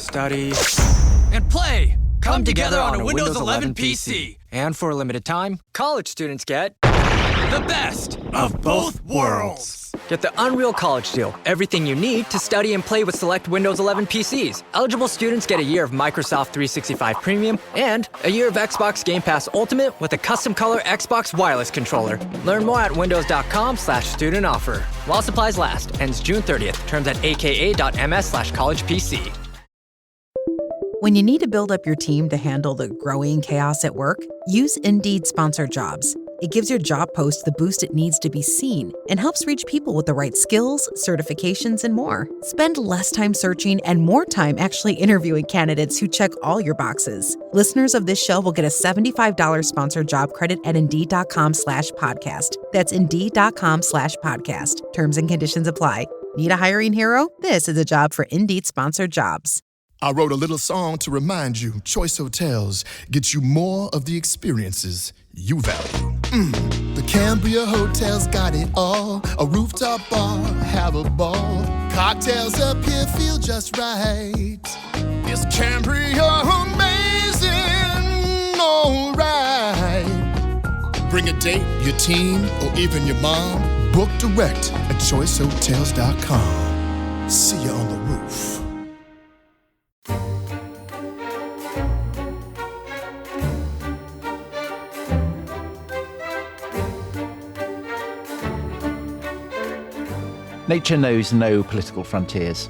study, and play come together on a Windows 11 PC. And for a limited time, college students get The best of both worlds. Get the Unreal College Deal. Everything you need to study and play with select Windows 11 PCs. Eligible students get a year of Microsoft 365 Premium and a year of Xbox Game Pass Ultimate with a custom color Xbox wireless controller. Learn more at windows.com/student offer. While supplies last. Ends June 30th. Terms at aka.ms/collegepc. When you need to build up your team to handle the growing chaos at work, use Indeed Sponsored Jobs. It gives your job post the boost it needs to be seen and helps reach people with the right skills, certifications, and more. Spend less time searching and more time actually interviewing candidates who check all your boxes. Listeners of this show will get a $75 sponsored job credit at Indeed.com/podcast. That's Indeed.com/podcast. Terms and conditions apply. Need a hiring hero? This is a job for Indeed Sponsored Jobs. I wrote a little song to remind you, Choice Hotels get you more of the experiences you value. The Cambria Hotel's got it all. A rooftop bar, have a ball. Cocktails up here feel just right. Is Cambria amazing? All right. Bring a date, your team, or even your mom. Book direct at choicehotels.com. See you on the roof. Nature knows no political frontiers.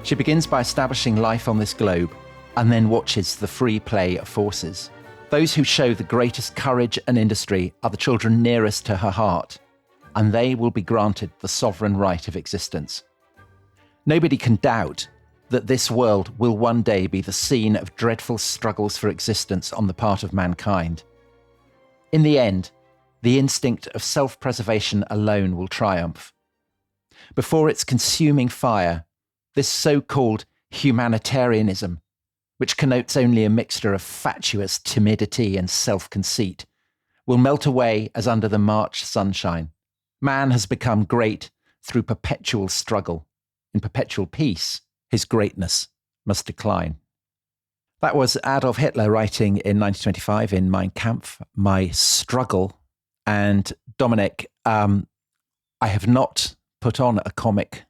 She begins by establishing life on this globe and then watches the free play of forces. Those who show the greatest courage and industry are the children nearest to her heart, and they will be granted the sovereign right of existence. Nobody can doubt that this world will one day be the scene of dreadful struggles for existence on the part of mankind. In the end, the instinct of self-preservation alone will triumph. Before its consuming fire, this so-called humanitarianism, which connotes only a mixture of fatuous timidity and self-conceit, will melt away as under the March sunshine. Man has become great through perpetual struggle. In perpetual peace, his greatness must decline. That was Adolf Hitler writing in 1925 in Mein Kampf, My Struggle. And Dominic, I have not put on a comic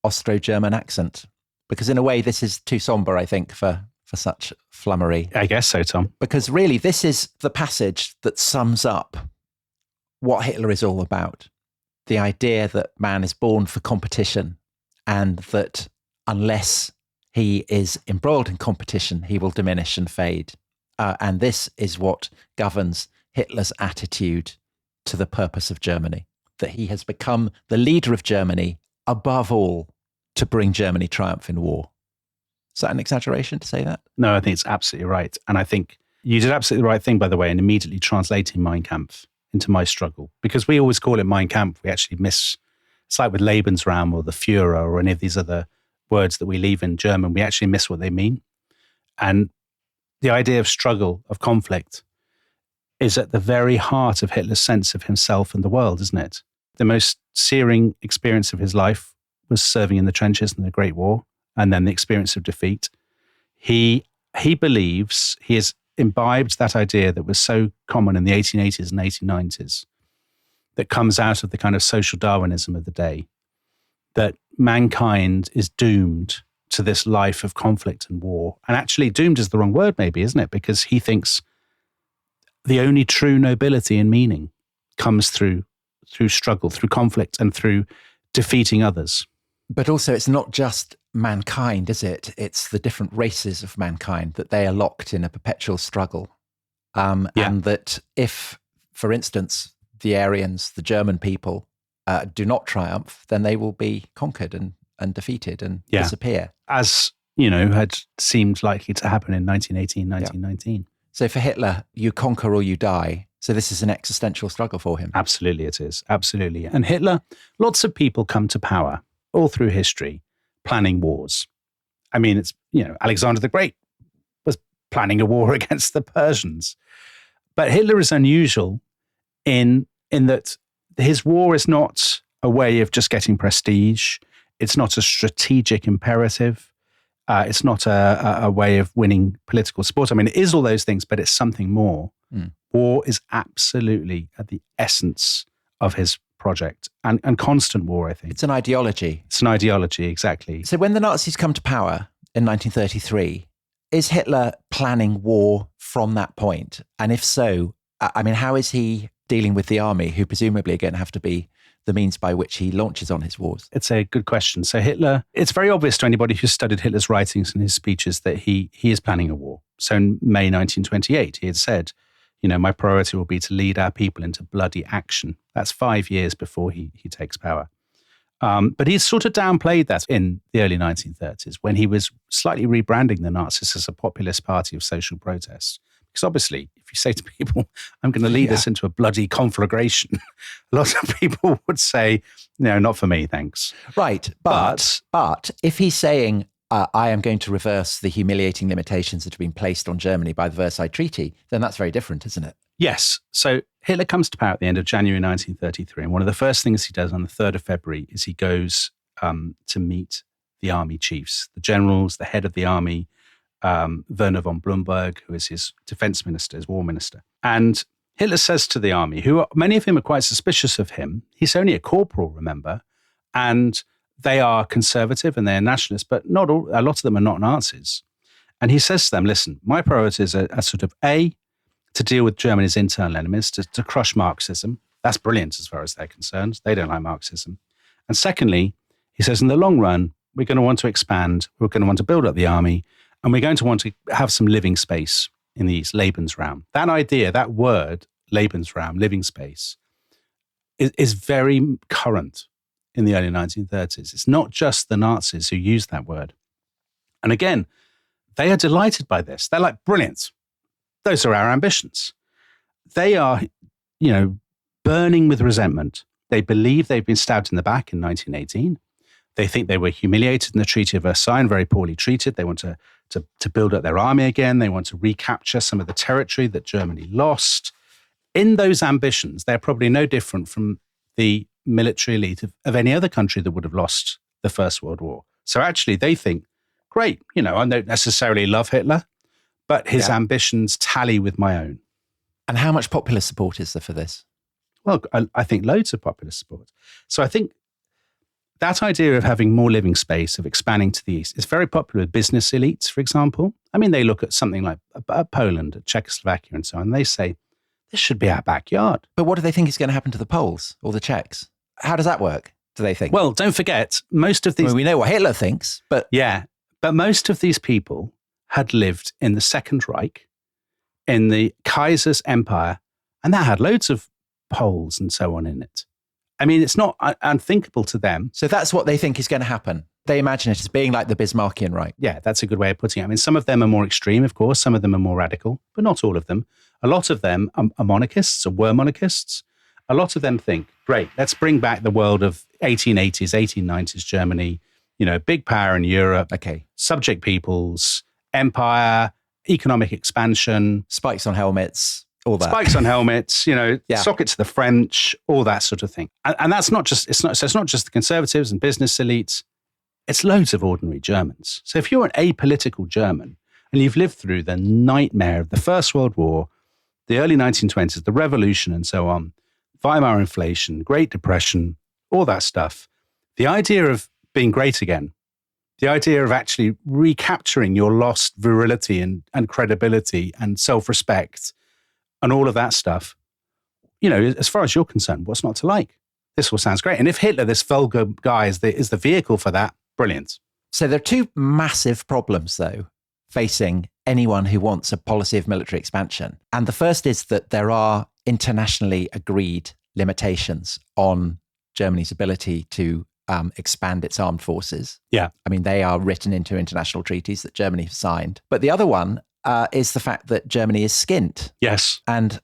Austro-German accent, because in a way this is too somber, I think, for such flummery. I guess so, Tom. Because really this is the passage that sums up what Hitler is all about. The idea that man is born for competition and that unless he is embroiled in competition, he will diminish and fade. And this is what governs Hitler's attitude to the purpose of Germany. That he has become the leader of Germany, above all, to bring Germany triumph in war. Is that an exaggeration to say that? No, I think it's absolutely right. And I think you did absolutely the right thing, by the way, in immediately translating Mein Kampf into My Struggle. Because we always call it Mein Kampf. We actually miss, it's like with lebensraum or the Führer or any of these other words that we leave in German, we actually miss what they mean. And the idea of struggle, of conflict, is at the very heart of Hitler's sense of himself and the world, isn't it? The most searing experience of his life was serving in the trenches in the Great War, and then the experience of defeat. He believes, he has imbibed that idea that was so common in the 1880s and 1890s, that comes out of the kind of social Darwinism of the day, that mankind is doomed to this life of conflict and war. And actually doomed is the wrong word maybe, isn't it? Because he thinks the only true nobility and meaning comes through struggle, through conflict, and through defeating others. But also it's not just mankind, is it? It's the different races of mankind, that they are locked in a perpetual struggle. And that if, for instance, the Aryans, the German people, do not triumph, then they will be conquered and defeated and disappear. As, had seemed likely to happen in 1918, 1919. So for Hitler, you conquer or you die. So this is an existential struggle for him. Absolutely it is. Absolutely. And Hitler, lots of people come to power all through history, planning wars. I mean, it's, Alexander the Great was planning a war against the Persians. But Hitler is unusual in that his war is not a way of just getting prestige. It's not a strategic imperative. It's not a way of winning political support. I mean, it is all those things, but it's something more. War is absolutely at the essence of his project, and constant war, I think. It's an ideology. It's an ideology, exactly. So when the Nazis come to power in 1933, is Hitler planning war from that point? And if so, I mean, how is he dealing with the army, who presumably are going to have to be the means by which he launches on his wars? It's a good question. So Hitler, it's very obvious to anybody who's studied Hitler's writings and his speeches that he is planning a war. So in May 1928, he had said, my priority will be to lead our people into bloody action. That's 5 years before he takes power. But he's sort of downplayed that in the early 1930s when he was slightly rebranding the Nazis as a populist party of social protest. Because obviously, if you say to people, I'm going to lead us into a bloody conflagration, a lot of people would say, no, not for me, thanks. Right. But if he's saying, I am going to reverse the humiliating limitations that have been placed on Germany by the Versailles Treaty, then that's very different, isn't it? Yes. So Hitler comes to power at the end of January 1933. And one of the first things he does on the 3rd of February is he goes to meet the army chiefs, the generals, the head of the army, Werner von Blumberg, who is his defense minister, his war minister. And Hitler says to the army, many of them are quite suspicious of him. He's only a corporal, remember, and they are conservative and they're nationalists, but not all, a lot of them are not Nazis. And he says to them, listen, my priorities are sort of A, to deal with Germany's internal enemies, to crush Marxism. That's brilliant as far as they're concerned. They don't like Marxism. And secondly, he says, in the long run, we're going to want to expand. We're going to want to build up the army. And we're going to want to have some living space in the East, lebensraum. That idea, that word, lebensraum, living space, is very current in the early 1930s. It's not just the Nazis who use that word. And again, they are delighted by this. They're like, brilliant. Those are our ambitions. They are, burning with resentment. They believe they've been stabbed in the back in 1918. They think they were humiliated in the Treaty of Versailles and very poorly treated. They want to build up their army again. They want to recapture some of the territory that Germany lost. In those ambitions, they're probably no different from the military elite of any other country that would have lost the First World War. So actually, they think, great, I don't necessarily love Hitler, but his ambitions tally with my own. And how much popular support is there for this? Well, I think loads of popular support. So I think that idea of having more living space, of expanding to the east, is very popular with business elites, for example. I mean, they look at something like Poland, Czechoslovakia and so on, and they say, this should be our backyard. But what do they think is going to happen to the Poles or the Czechs? How does that work, do they think? Well, don't forget, most of these... I mean, we know what Hitler thinks, but... Yeah, but most of these people had lived in the Second Reich, in the Kaiser's empire, and that had loads of Poles and so on in it. I mean, it's not unthinkable to them. So that's what they think is going to happen. They imagine it as being like the Bismarckian Reich. Yeah, that's a good way of putting it. I mean, some of them are more extreme, of course. Some of them are more radical, but not all of them. A lot of them are monarchists or were monarchists. A lot of them think, great, let's bring back the world of 1880s, 1890s Germany, big power in Europe, subject peoples, empire, economic expansion. Spikes on helmets. All that. Spikes on helmets, sock it to the French, all that sort of thing. And that's not just, it's not just the conservatives and business elites, it's loads of ordinary Germans. So if you're an apolitical German and you've lived through the nightmare of the First World War, the early 1920s, the revolution and so on, Weimar inflation, Great Depression, all that stuff, the idea of being great again, the idea of actually recapturing your lost virility and credibility and self-respect, and all of that stuff, as far as you're concerned, what's not to like? This all sounds great. And if Hitler, this vulgar guy, is the vehicle for that, brilliant. So there are two massive problems, though, facing anyone who wants a policy of military expansion. And the first is that there are internationally agreed limitations on Germany's ability to expand its armed forces. Yeah. I mean, they are written into international treaties that Germany has signed. But the other one is the fact that Germany is skint. Yes. And,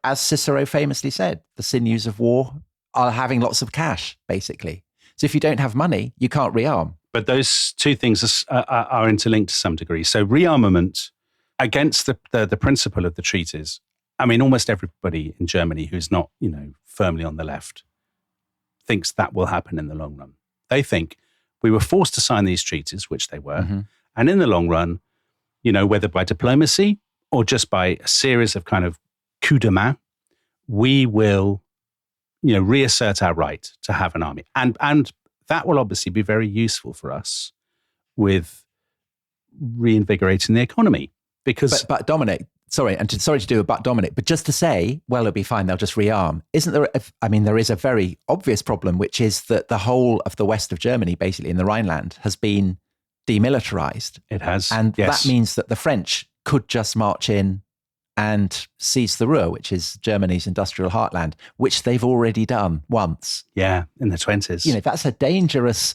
as Cicero famously said, the sinews of war are having lots of cash, basically. So if you don't have money, you can't rearm. But those two things are interlinked to some degree. So rearmament against the principle of the treaties. I mean, almost everybody in Germany who's not, firmly on the left thinks that will happen in the long run. They think we were forced to sign these treaties, which they were, And in the long run, whether by diplomacy or just by a series of kind of coups de main, we will, reassert our right to have an army. And that will obviously be very useful for us with reinvigorating the economy. Because but Dominic, sorry to do a but Dominic, but just to say, well, it'll be fine, they'll just rearm. Isn't there, there is a very obvious problem, which is that the whole of the west of Germany, basically in the Rhineland, has been demilitarized. It has. And yes. that means that the French could just march in and seize the Ruhr, which is Germany's industrial heartland, which they've already done once. Yeah, in the 20s. That's a dangerous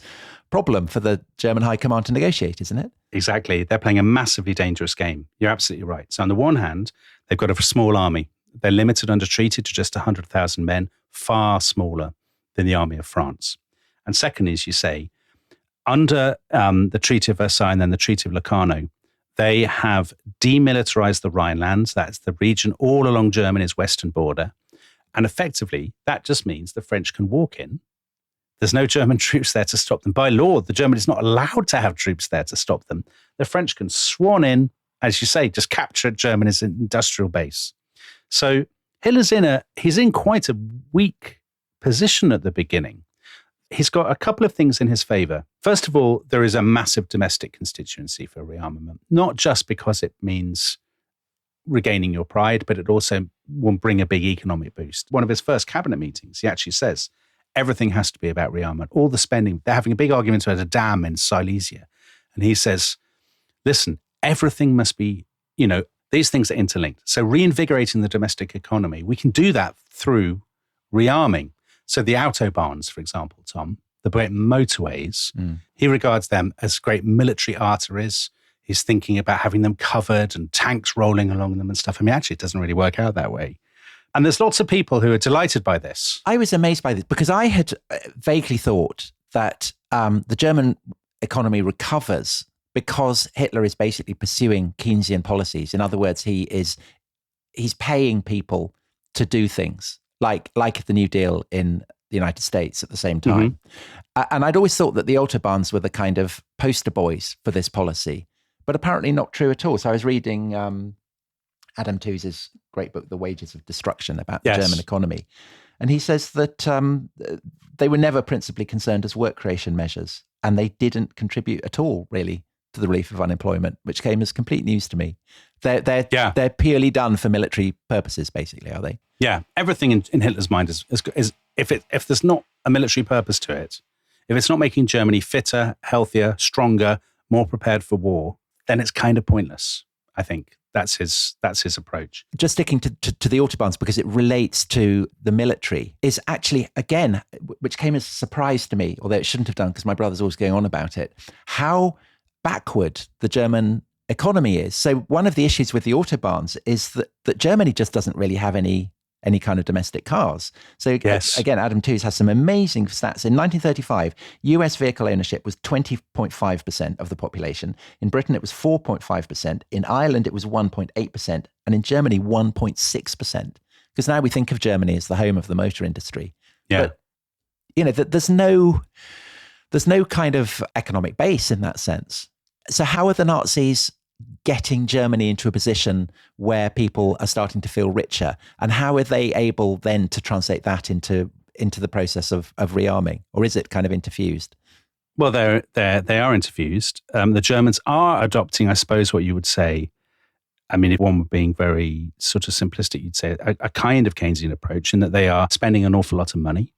problem for the German High Command to negotiate, isn't it? Exactly. They're playing a massively dangerous game. You're absolutely right. So on the one hand, they've got a small army. They're limited under treaty to just 100,000 men, far smaller than the army of France. And second, as you say, under the Treaty of Versailles and then the Treaty of Locarno, they have demilitarized the Rhinelands. That's the region all along Germany's western border. And effectively, that just means the French can walk in. There's no German troops there to stop them. By law, the German is not allowed to have troops there to stop them. The French can swan in, as you say, just capture Germany's industrial base. So Hitler's he's in quite a weak position at the beginning. He's got a couple of things in his favor. First of all, there is a massive domestic constituency for rearmament, not just because it means regaining your pride, but it also will bring a big economic boost. One of his first cabinet meetings, he actually says, everything has to be about rearmament. All the spending, they're having a big argument about a dam in Silesia. And he says, listen, everything must be, these things are interlinked. So reinvigorating the domestic economy, we can do that through rearming. So the autobahns, for example, Tom, the great motorways, he regards them as great military arteries. He's thinking about having them covered and tanks rolling along them and stuff. Actually, it doesn't really work out that way. And there's lots of people who are delighted by this. I was amazed by this because I had vaguely thought that the German economy recovers because Hitler is basically pursuing Keynesian policies. In other words, he's paying people to do things like the New Deal in the United States at the same time. And I'd always thought that the Autobahns were the kind of poster boys for this policy, but apparently not true at all. So I was reading Adam Tooze's great book, The Wages of Destruction, about the German economy. And he says that they were never principally concerned as work creation measures, and they didn't contribute at all, really, to the relief of unemployment, which came as complete news to me. They're purely done for military purposes, basically, are they? Yeah, everything in Hitler's mind is if there's not a military purpose to it, if it's not making Germany fitter, healthier, stronger, more prepared for war, then it's kind of pointless. I think that's his approach. Just sticking to the Autobahns because it relates to the military is actually, again, which came as a surprise to me, although it shouldn't have done because my brother's always going on about it, how backward the German economy is. So one of the issues with the Autobahns is that Germany just doesn't really have any kind of domestic cars. So again, Adam Tooze has some amazing stats. In 1935, US vehicle ownership was 20.5% of the population. In Britain, it was 4.5%. In Ireland, it was 1.8%. And in Germany, 1.6%. Because now we think of Germany as the home of the motor industry. Yeah. But, there's no kind of economic base in that sense. So how are the Nazis getting Germany into a position where people are starting to feel richer? And how are they able then to translate that into the process of rearming? Or is it kind of interfused? Well, they are interfused. The Germans are adopting, I suppose, what you would say, if one were being very sort of simplistic, you'd say a kind of Keynesian approach in that they are spending an awful lot of money.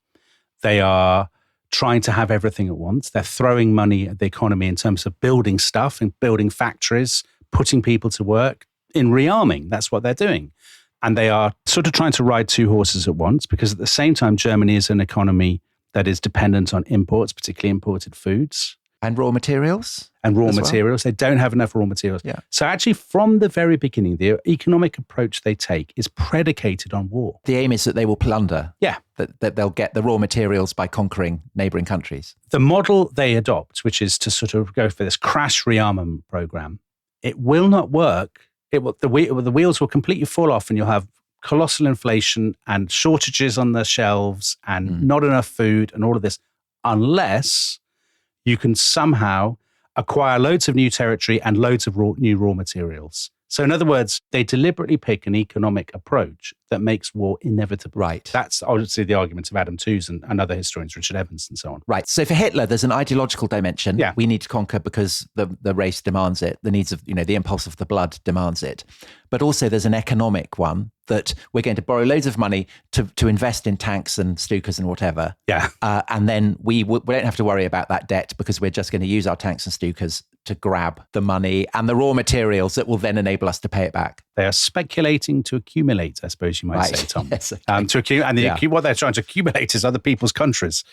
They are trying to have everything at once. They're throwing money at the economy in terms of building stuff and building factories, putting people to work in rearming. That's what they're doing. And they are sort of trying to ride two horses at once because at the same time, Germany is an economy that is dependent on imports, particularly imported foods. And raw materials? Well. They don't have enough raw materials. Yeah. So actually, from the very beginning, the economic approach they take is predicated on war. The aim is that they will plunder. Yeah. That they'll get the raw materials by conquering neighbouring countries. The model they adopt, which is to sort of go for this crash rearmament program, it will not work. The wheels will completely fall off and you'll have colossal inflation and shortages on the shelves and not enough food and all of this, unless you can somehow acquire loads of new territory and loads of new raw materials. So in other words, they deliberately pick an economic approach that makes war inevitable. Right. That's obviously the argument of Adam Tooze and other historians, Richard Evans and so on. Right. So for Hitler, there's an ideological dimension. Yeah. We need to conquer because the race demands it. The needs of, the impulse of the blood demands it. But also there's an economic one that we're going to borrow loads of money to invest in tanks and Stukas and whatever. Yeah. And then we don't have to worry about that debt because we're just going to use our tanks and Stukas to grab the money and the raw materials that will then enable us to pay it back. They are speculating to accumulate, I suppose you might say, Tom. Yes, okay. What they're trying to accumulate is other people's countries.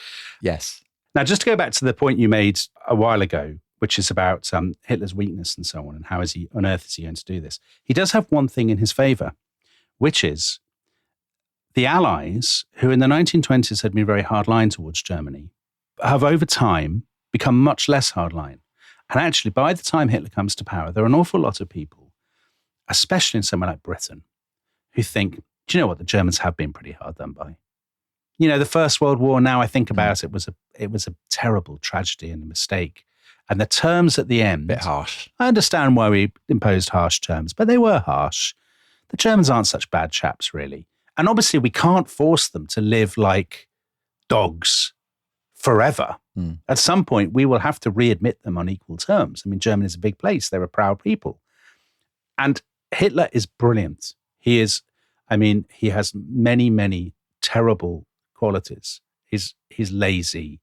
Yes. Now, just to go back to the point you made a while ago, which is about Hitler's weakness and so on, and how on earth is he going to do this? He does have one thing in his favour, which is the Allies, who in the 1920s had been very hardline towards Germany, have over time become much less hardline. And actually, by the time Hitler comes to power, there are an awful lot of people, especially in somewhere like Britain, who think, do you know what, the Germans have been pretty hard done by. The First World War, now I think about it, was a terrible tragedy and a mistake. And the terms at the end... Bit harsh. I understand why we imposed harsh terms, but they were harsh. The Germans aren't such bad chaps, really. And obviously, we can't force them to live like dogs forever. At some point, we will have to readmit them on equal terms. I mean, Germany is a big place. They're a proud people. And Hitler is brilliant. He has many, many terrible qualities. He's lazy.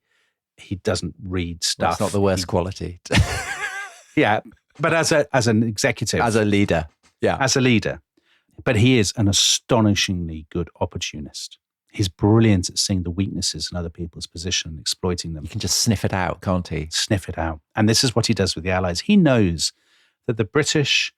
He doesn't read stuff. That's not the worst quality. Yeah, but as an executive. As a leader. Yeah. As a leader. But he is an astonishingly good opportunist. He's brilliant at seeing the weaknesses in other people's position and exploiting them. He can just sniff it out, can't he? Sniff it out. And this is what he does with the Allies. He knows that the British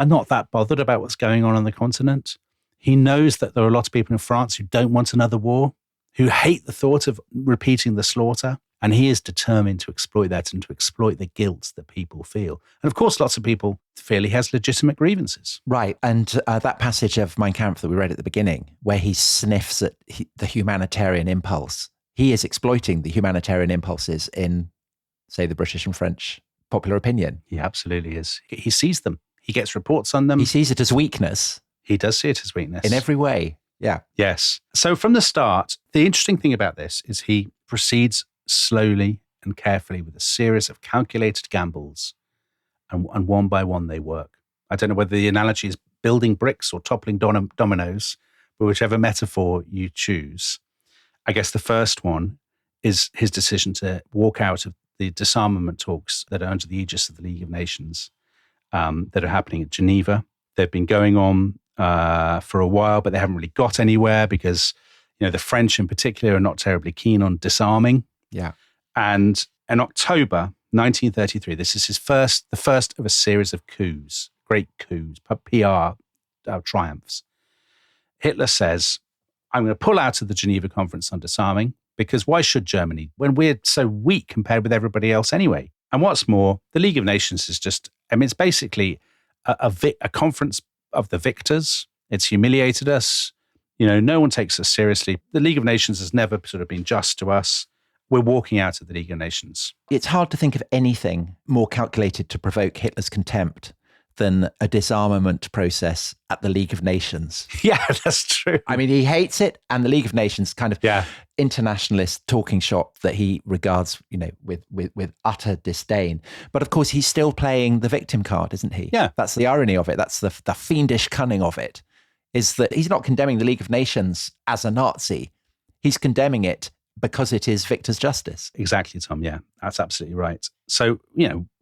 are not that bothered about what's going on the continent. He knows that there are a lot of people in France who don't want another war, who hate the thought of repeating the slaughter. And he is determined to exploit that and to exploit the guilt that people feel. And of course, lots of people feel he has legitimate grievances. Right. And that passage of Mein Kampf that we read at the beginning, where he sniffs at the humanitarian impulse, he is exploiting the humanitarian impulses in, say, the British and French popular opinion. He absolutely is. He sees them. He gets reports on them. He sees it as weakness. He does see it as weakness. In every way. Yeah. Yes. So from the start, the interesting thing about this is he proceeds slowly and carefully with a series of calculated gambles, and one by one they work. I don't know whether the analogy is building bricks or toppling dominoes, but whichever metaphor you choose. I guess the first one is his decision to walk out of the disarmament talks that are under the aegis of the League of Nations that are happening at Geneva. They've been going on for a while, but they haven't really got anywhere because the French in particular are not terribly keen on disarming. Yeah. And in October 1933, this is the first of a series of coups, great coups, PR triumphs. Hitler says, I'm going to pull out of the Geneva Conference on disarming because why should Germany when we're so weak compared with everybody else anyway? And what's more, the League of Nations is it's basically a conference of the victors. It's humiliated us. No one takes us seriously. The League of Nations has never sort of been just to us. We're walking out of the League of Nations. It's hard to think of anything more calculated to provoke Hitler's contempt than a disarmament process at the League of Nations. Yeah, that's true. I mean, he hates it, and the League of Nations kind of internationalist talking shop that he regards, with utter disdain. But of course, he's still playing the victim card, isn't he? Yeah. That's the irony of it. That's the fiendish cunning of it, is that he's not condemning the League of Nations as a Nazi. He's condemning it because it is victor's justice. Exactly, Tom. Yeah, that's absolutely right. So,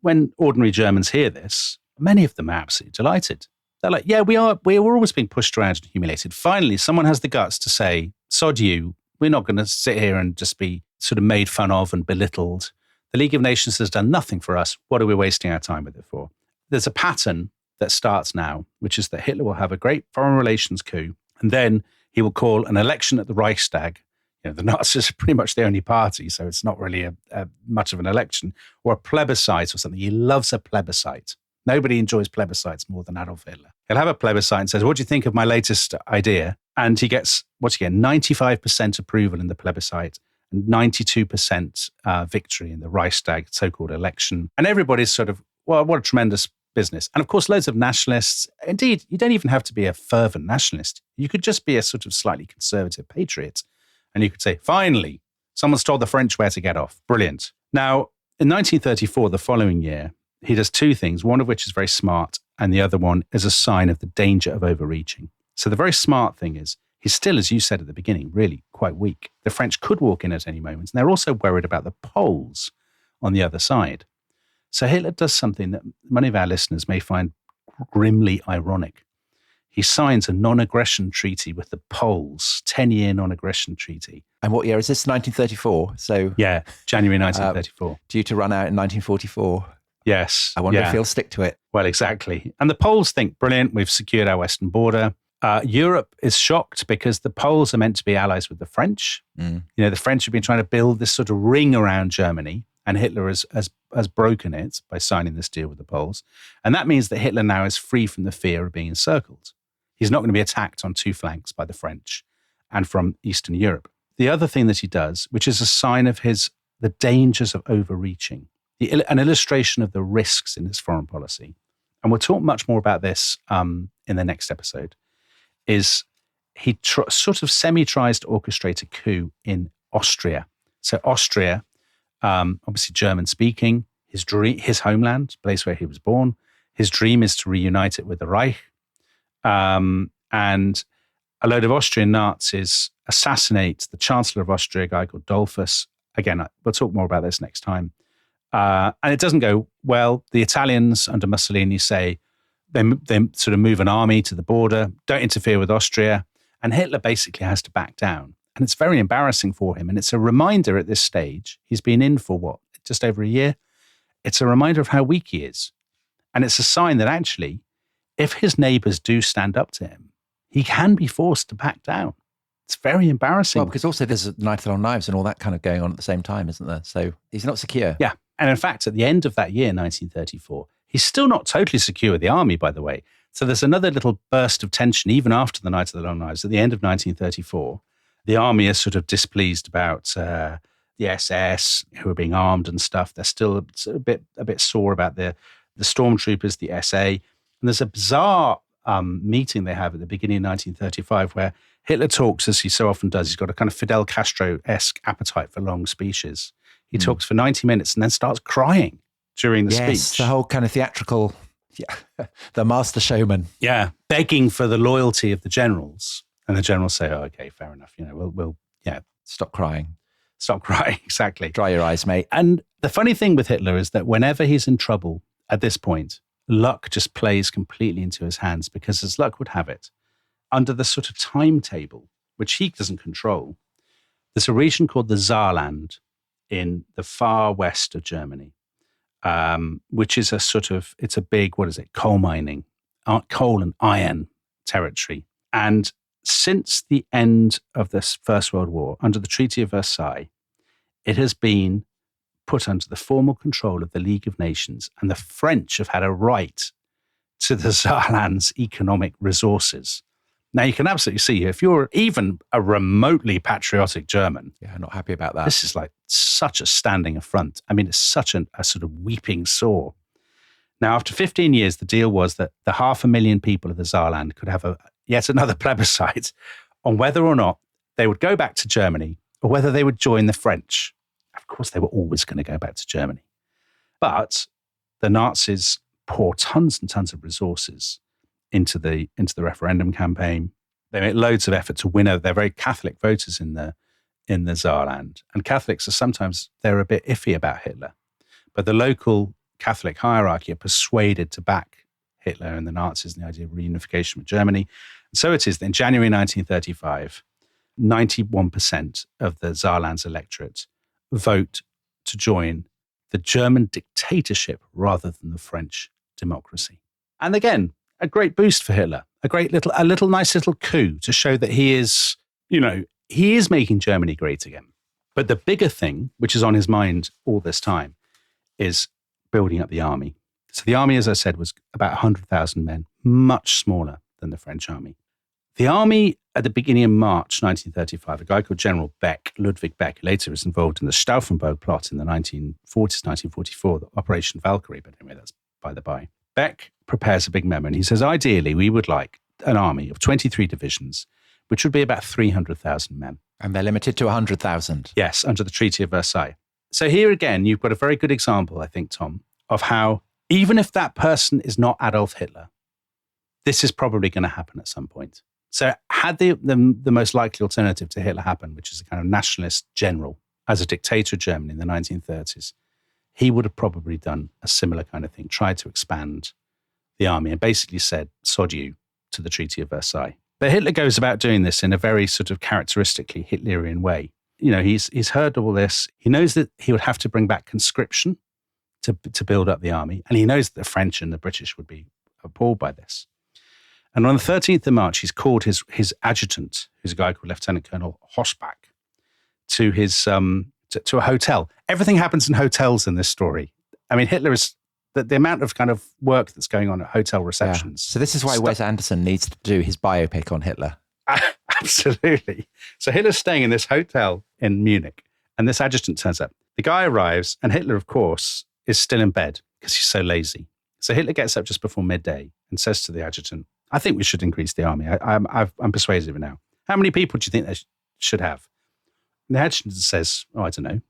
when ordinary Germans hear this, many of them are absolutely delighted. They're like, yeah, we're always being pushed around and humiliated. Finally, someone has the guts to say, sod you, we're not going to sit here and just be sort of made fun of and belittled. The League of Nations has done nothing for us. What are we wasting our time with it for? There's a pattern that starts now, which is that Hitler will have a great foreign relations coup, and then he will call an election at the Reichstag. The Nazis are pretty much the only party, so it's not really a much of an election, or a plebiscite or something. He loves a plebiscite. Nobody enjoys plebiscites more than Adolf Hitler. He'll have a plebiscite and says, what do you think of my latest idea? And he gets, 95% approval in the plebiscite. and 92% victory in the Reichstag so-called election. And everybody's sort of, well, what a tremendous business. And of course, loads of nationalists. Indeed, you don't even have to be a fervent nationalist. You could just be a sort of slightly conservative patriot. And you could say, finally, someone's told the French where to get off. Brilliant. Now, in 1934, the following year, he does two things, one of which is very smart, and the other one is a sign of the danger of overreaching. So the very smart thing is, he's still, as you said at the beginning, really quite weak. The French could walk in at any moment, and they're also worried about the Poles on the other side. So Hitler does something that many of our listeners may find grimly ironic. He signs a non-aggression treaty with the Poles, 10-year non-aggression treaty. And what year is this? 1934. So yeah, January 1934. Due to run out in 1944. Yes. I wonder if he'll stick to it. Well, exactly. And the Poles think, brilliant, we've secured our western border. Europe is shocked because the Poles are meant to be allies with the French. You know, the French have been trying to build this sort of ring around Germany, and Hitler has broken it by signing this deal with the Poles. And that means that Hitler now is free from the fear of being encircled. He's not going to be attacked on two flanks by the French and from Eastern Europe. The other thing that he does, which is a sign of the dangers of overreaching, an illustration of the risks in his foreign policy, and we'll talk much more about this in the next episode, is he sort of semi-tries to orchestrate a coup in Austria. So Austria, obviously German-speaking, his homeland, place where he was born. His dream is to reunite it with the Reich. And a load of Austrian Nazis assassinate the Chancellor of Austria, a guy called Dollfuss. Again, we'll talk more about this next time. And it doesn't go well. The Italians under Mussolini say they sort of move an army to the border, don't interfere with Austria, and Hitler basically has to back down. And it's very embarrassing for him. And it's a reminder at this stage, he's been in for just over a year. It's a reminder of how weak he is. And it's a sign that actually, if his neighbors do stand up to him, he can be forced to back down. It's very embarrassing. Well, because also there's Night of the Long Knives and all that kind of going on at the same time, isn't there? So he's not secure. Yeah. And in fact, at the end of that year, 1934, he's still not totally secure with the army, by the way. So there's another little burst of tension, even after the Night of the Long Knives. At the end of 1934, the army is sort of displeased about the SS, who are being armed and stuff. They're still a bit sore about the stormtroopers, the SA. And there's a bizarre meeting they have at the beginning of 1935 where Hitler talks, as he so often does. He's got a kind of Fidel Castro-esque appetite for long speeches. He talks for 90 minutes and then starts crying during the speech. The whole kind of theatrical, the master showman. Yeah, begging for the loyalty of the generals. And the generals say, oh, okay, fair enough. You know, we'll Stop crying. Stop crying, exactly. Dry your eyes, mate. And the funny thing with Hitler is that whenever he's in trouble at this point, luck just plays completely into his hands because as luck would have it, under the sort of timetable, which he doesn't control, there's a region called the Saarland in the far west of Germany, which is it's a big, coal mining, coal and iron territory. And since the end of this First World War, under the Treaty of Versailles, it has been put under the formal control of the League of Nations, and the French have had a right to the Saarland's economic resources. Now, you can absolutely see, if you're even a remotely patriotic German, not happy about that. This is like such a standing affront. I mean, it's such a sort of weeping sore. Now, after 15 years, the deal was that the 500,000 people of the Saarland could have yet another plebiscite on whether or not they would go back to Germany or whether they would join the French. Of course, they were always going to go back to Germany. But the Nazis pour tons and tons of resources into the referendum campaign. They make loads of effort to win over. They're very Catholic voters in the Saarland. And Catholics they're a bit iffy about Hitler. But the local Catholic hierarchy are persuaded to back Hitler and the Nazis and the idea of reunification with Germany. And so it is that in January 1935, 91% of the Saarland's electorate vote to join the German dictatorship rather than the French democracy. And again, a great boost for Hitler, a nice little coup to show that he is making Germany great again. But the bigger thing, which is on his mind all this time, is building up the army. So the army, as I said, was about 100,000 men, much smaller than the French army. The army at the beginning of March 1935, a guy called General Beck, Ludwig Beck, who later was involved in the Stauffenberg plot in the 1940s, 1944, the Operation Valkyrie, but anyway, that's by the by. Beck prepares a big memo and he says, ideally, we would like an army of 23 divisions, which would be about 300,000 men. And they're limited to 100,000. Yes, under the Treaty of Versailles. So here again, you've got a very good example, I think, Tom, of how even if that person is not Adolf Hitler, this is probably going to happen at some point. So had the most likely alternative to Hitler happened, which is a kind of nationalist general as a dictator of Germany in the 1930s, he would have probably done a similar kind of thing, tried to expand the army and basically said, sod you to the Treaty of Versailles. But Hitler goes about doing this in a very sort of characteristically Hitlerian way. You know, he's heard all this. He knows that he would have to bring back conscription to build up the army. And he knows that the French and the British would be appalled by this. And on the 13th of March, he's called his adjutant, who's a guy called Lieutenant Colonel Hossbach, to his to a hotel. Everything happens in hotels in this story. I mean, Hitler is the amount of kind of work that's going on at hotel receptions. Yeah. So this is why Wes Anderson needs to do his biopic on Hitler. Absolutely. So Hitler's staying in this hotel in Munich, and this adjutant turns up. The guy arrives, and Hitler, of course, is still in bed because he's so lazy. So Hitler gets up just before midday and says to the adjutant, I think we should increase the army. I'm persuasive now. How many people do you think they should have? And the adjutant says, I don't know,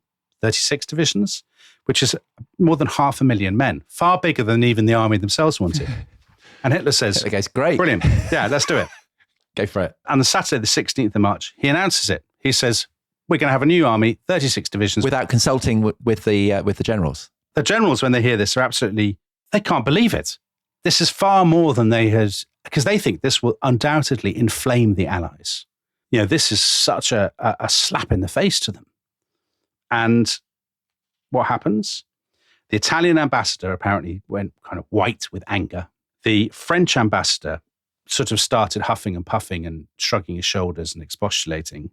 36 divisions, which is more than 500,000 men, far bigger than even the army themselves wanted. And Hitler says, okay, great. Brilliant. Yeah, let's do it. Go for it. On the Saturday, the 16th of March, he announces it. He says, we're going to have a new army, 36 divisions. Without consulting with the generals. The generals, when they hear this, they can't believe it. This is far more than they had, because they think this will undoubtedly inflame the Allies. You know, this is such a slap in the face to them. And what happens? The Italian ambassador apparently went kind of white with anger. The French ambassador sort of started huffing and puffing and shrugging his shoulders and expostulating.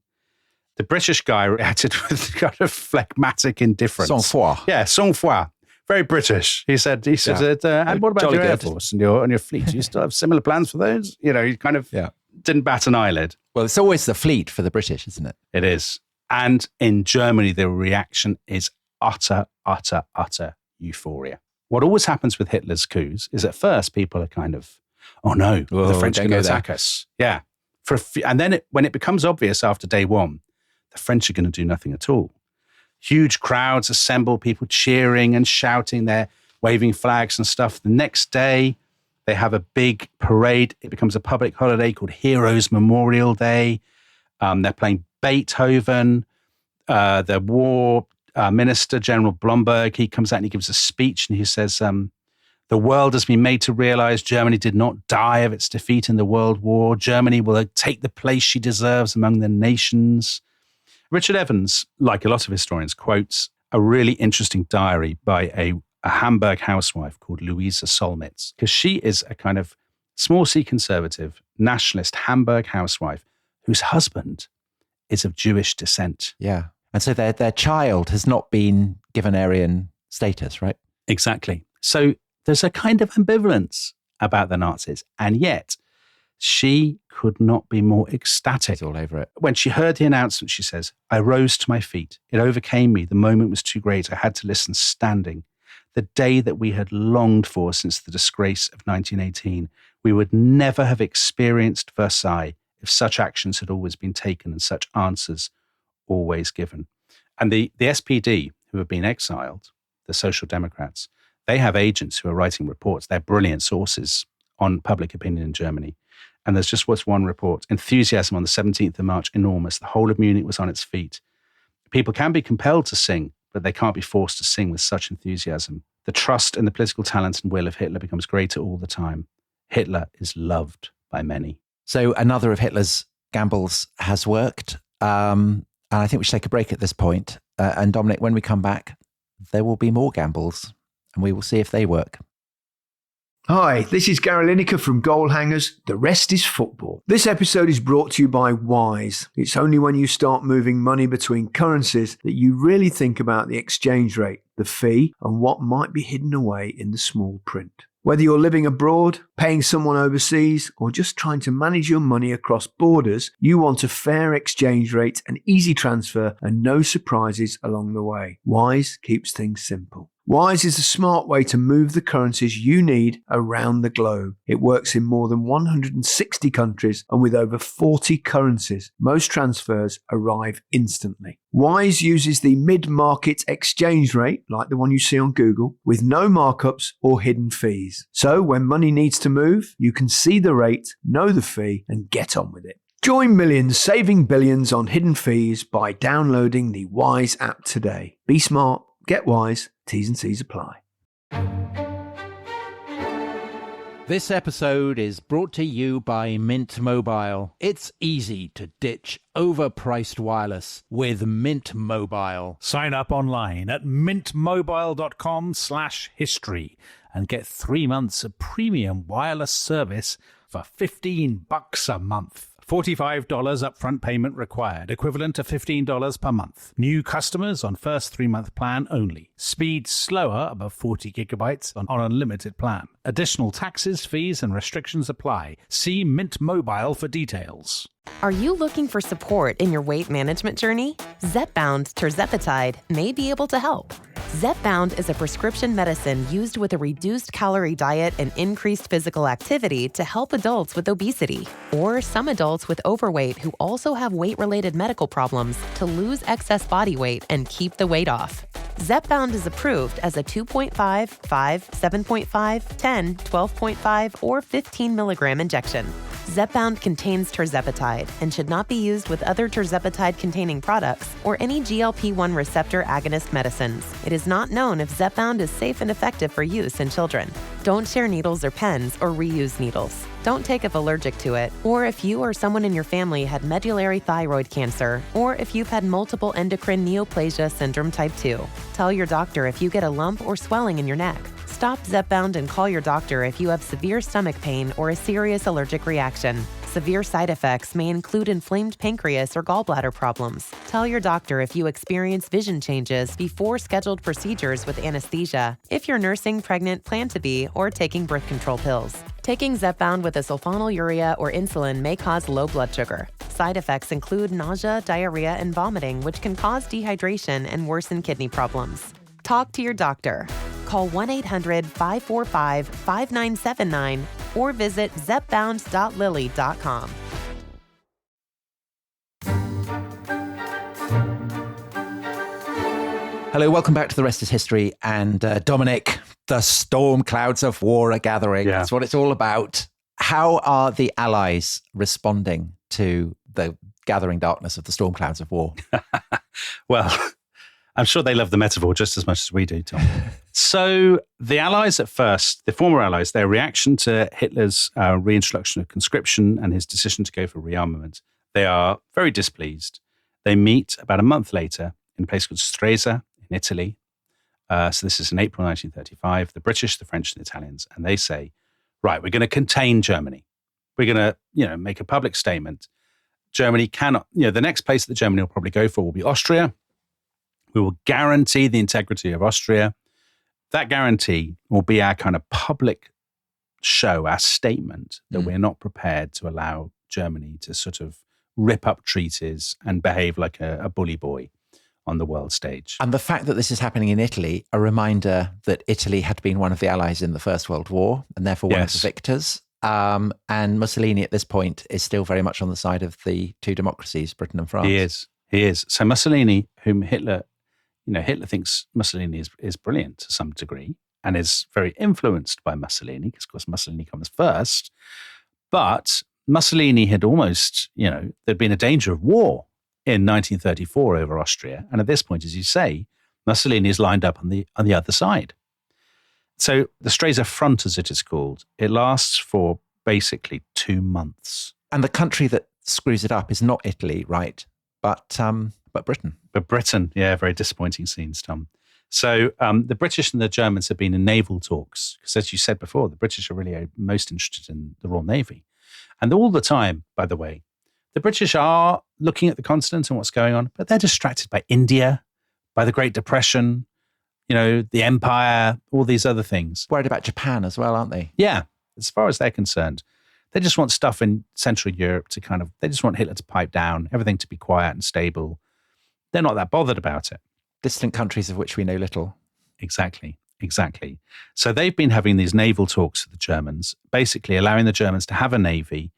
The British guy reacted with kind of phlegmatic indifference. Sang-froid. Yeah, sang-froid. Very British. He said, and what about your Air Force and your fleet? Do you still have similar plans for those? You know, he kind of didn't bat an eyelid. Well, it's always the fleet for the British, isn't it? It is. And in Germany, the reaction is utter euphoria. What always happens with Hitler's coups is at first people are kind of, oh no, the French are going to attack us. Yeah. And then when it becomes obvious after day one, the French are going to do nothing at all. Huge crowds assemble, people cheering and shouting, they're waving flags and stuff. The next day, they have a big parade. It becomes a public holiday called Heroes Memorial Day. They're playing Beethoven. The war minister, General Blomberg, he comes out and he gives a speech and he says, the world has been made to realize Germany did not die of its defeat in the World War. Germany will take the place she deserves among the nations. Richard Evans, like a lot of historians, quotes a really interesting diary by a Hamburg housewife called Louisa Solmitz, because she is a kind of small C conservative, nationalist Hamburg housewife whose husband is of Jewish descent. Yeah. And so their child has not been given Aryan status, right? Exactly. So there's a kind of ambivalence about the Nazis, and yet she could not be more ecstatic. She's all over it. When she heard the announcement, she says, I rose to my feet. It overcame me. The moment was too great. I had to listen standing. The day that we had longed for since the disgrace of 1918. We would never have experienced Versailles if such actions had always been taken and such answers always given. And the SPD, who have been exiled, the Social Democrats, they have agents who are writing reports. They're brilliant sources on public opinion in Germany. And there's just one report. Enthusiasm on the 17th of March, enormous. The whole of Munich was on its feet. People can be compelled to sing, but they can't be forced to sing with such enthusiasm. The trust in the political talent and will of Hitler becomes greater all the time. Hitler is loved by many. So another of Hitler's gambles has worked. And I think we should take a break at this point. And Dominic, when we come back, there will be more gambles and we will see if they work. Hi, this is Gary Lineker from Goal Hangers. The rest is football. This episode is brought to you by Wise. It's only when you start moving money between currencies that you really think about the exchange rate, the fee, and what might be hidden away in the small print. Whether you're living abroad, paying someone overseas, or just trying to manage your money across borders, you want a fair exchange rate, an easy transfer, and no surprises along the way. Wise keeps things simple. Wise is a smart way to move the currencies you need around the globe. It works in more than 160 countries and with over 40 currencies. Most transfers arrive instantly. Wise uses the mid-market exchange rate, like the one you see on Google, with no markups or hidden fees. So when money needs to move, you can see the rate, know the fee, and get on with it. Join millions saving billions on hidden fees by downloading the Wise app today. Be smart, get wise. T's and C's apply. This episode is brought to you by Mint Mobile. It's easy to ditch overpriced wireless with Mint Mobile. Sign up online at mintmobile.com/history and get 3 months of premium wireless service for $15 a month. $45 upfront payment required, equivalent to $15 per month. New customers on first 3-month plan only. Speed slower above 40 gigabytes on unlimited plan. Additional taxes, fees, and restrictions apply. See Mint Mobile for details. Are you looking for support in your weight management journey? Zepbound tirzepatide may be able to help. Zepbound is a prescription medicine used with a reduced calorie diet and increased physical activity to help adults with obesity, or some adults with overweight who also have weight-related medical problems to lose excess body weight and keep the weight off. Zepbound is approved as a 2.5, 5, 7.5, 10, 12.5, or 15 milligram injection. Zepbound contains tirzepatide and should not be used with other tirzepatide-containing products or any GLP-1 receptor agonist medicines. It is not known if Zepbound is safe and effective for use in children. Don't share needles or pens or reuse needles. Don't take if allergic to it, or if you or someone in your family had medullary thyroid cancer, or if you've had multiple endocrine neoplasia syndrome type 2. Tell your doctor if you get a lump or swelling in your neck. Stop Zepbound and call your doctor if you have severe stomach pain or a serious allergic reaction. Severe side effects may include inflamed pancreas or gallbladder problems. Tell your doctor if you experience vision changes before scheduled procedures with anesthesia, if you're nursing, pregnant, plan to be, or taking birth control pills. Taking Zepbound with a sulfonylurea or insulin may cause low blood sugar. Side effects include nausea, diarrhea, and vomiting, which can cause dehydration and worsen kidney problems. Talk to your doctor. Call 1-800-545-5979 or visit zepbound.lilly.com. Hello, welcome back to The Rest is History. And Dominic, the storm clouds of war are gathering. Yeah. That's what it's all about. How are the Allies responding to the gathering darkness of the storm clouds of war? Well, I'm sure they love the metaphor just as much as we do, Tom. So the Allies at first, the former Allies, their reaction to Hitler's reintroduction of conscription and his decision to go for rearmament, they are very displeased. They meet about a month later in a place called Straits in Italy. So this is in April 1935. The British, the French, and the Italians, and they say, right, we're going to contain Germany. We're going to, make a public statement. Germany cannot, the next place that Germany will probably go for will be Austria. We will guarantee the integrity of Austria. That guarantee will be our kind of public show, our statement that we're not prepared to allow Germany to sort of rip up treaties and behave like a bully boy on the world stage. And the fact that this is happening in Italy, a reminder that Italy had been one of the Allies in the First World War and therefore one of the victors. And Mussolini at this point is still very much on the side of the two democracies, Britain and France. He is. So Mussolini, whom Hitler thinks Mussolini is brilliant to some degree and is very influenced by Mussolini, because of course Mussolini comes first. But Mussolini had almost, there'd been a danger of war in 1934 over Austria. And at this point, as you say, Mussolini is lined up on the other side. So the Stresa Front, as it is called, it lasts for basically 2 months. And the country that screws it up is not Italy, right? But Britain. But Britain, very disappointing scenes, Tom. So the British and the Germans have been in naval talks, because as you said before, the British are really most interested in the Royal Navy. And all the time, by the way, the British are looking at the continent and what's going on, but they're distracted by India, by the Great Depression, the empire, all these other things. Worried about Japan as well, aren't they? Yeah, as far as they're concerned. They just want stuff in Central Europe they just want Hitler to pipe down, everything to be quiet and stable. They're not that bothered about it. Distant countries of which we know little. Exactly. So they've been having these naval talks with the Germans, basically allowing the Germans to have a navy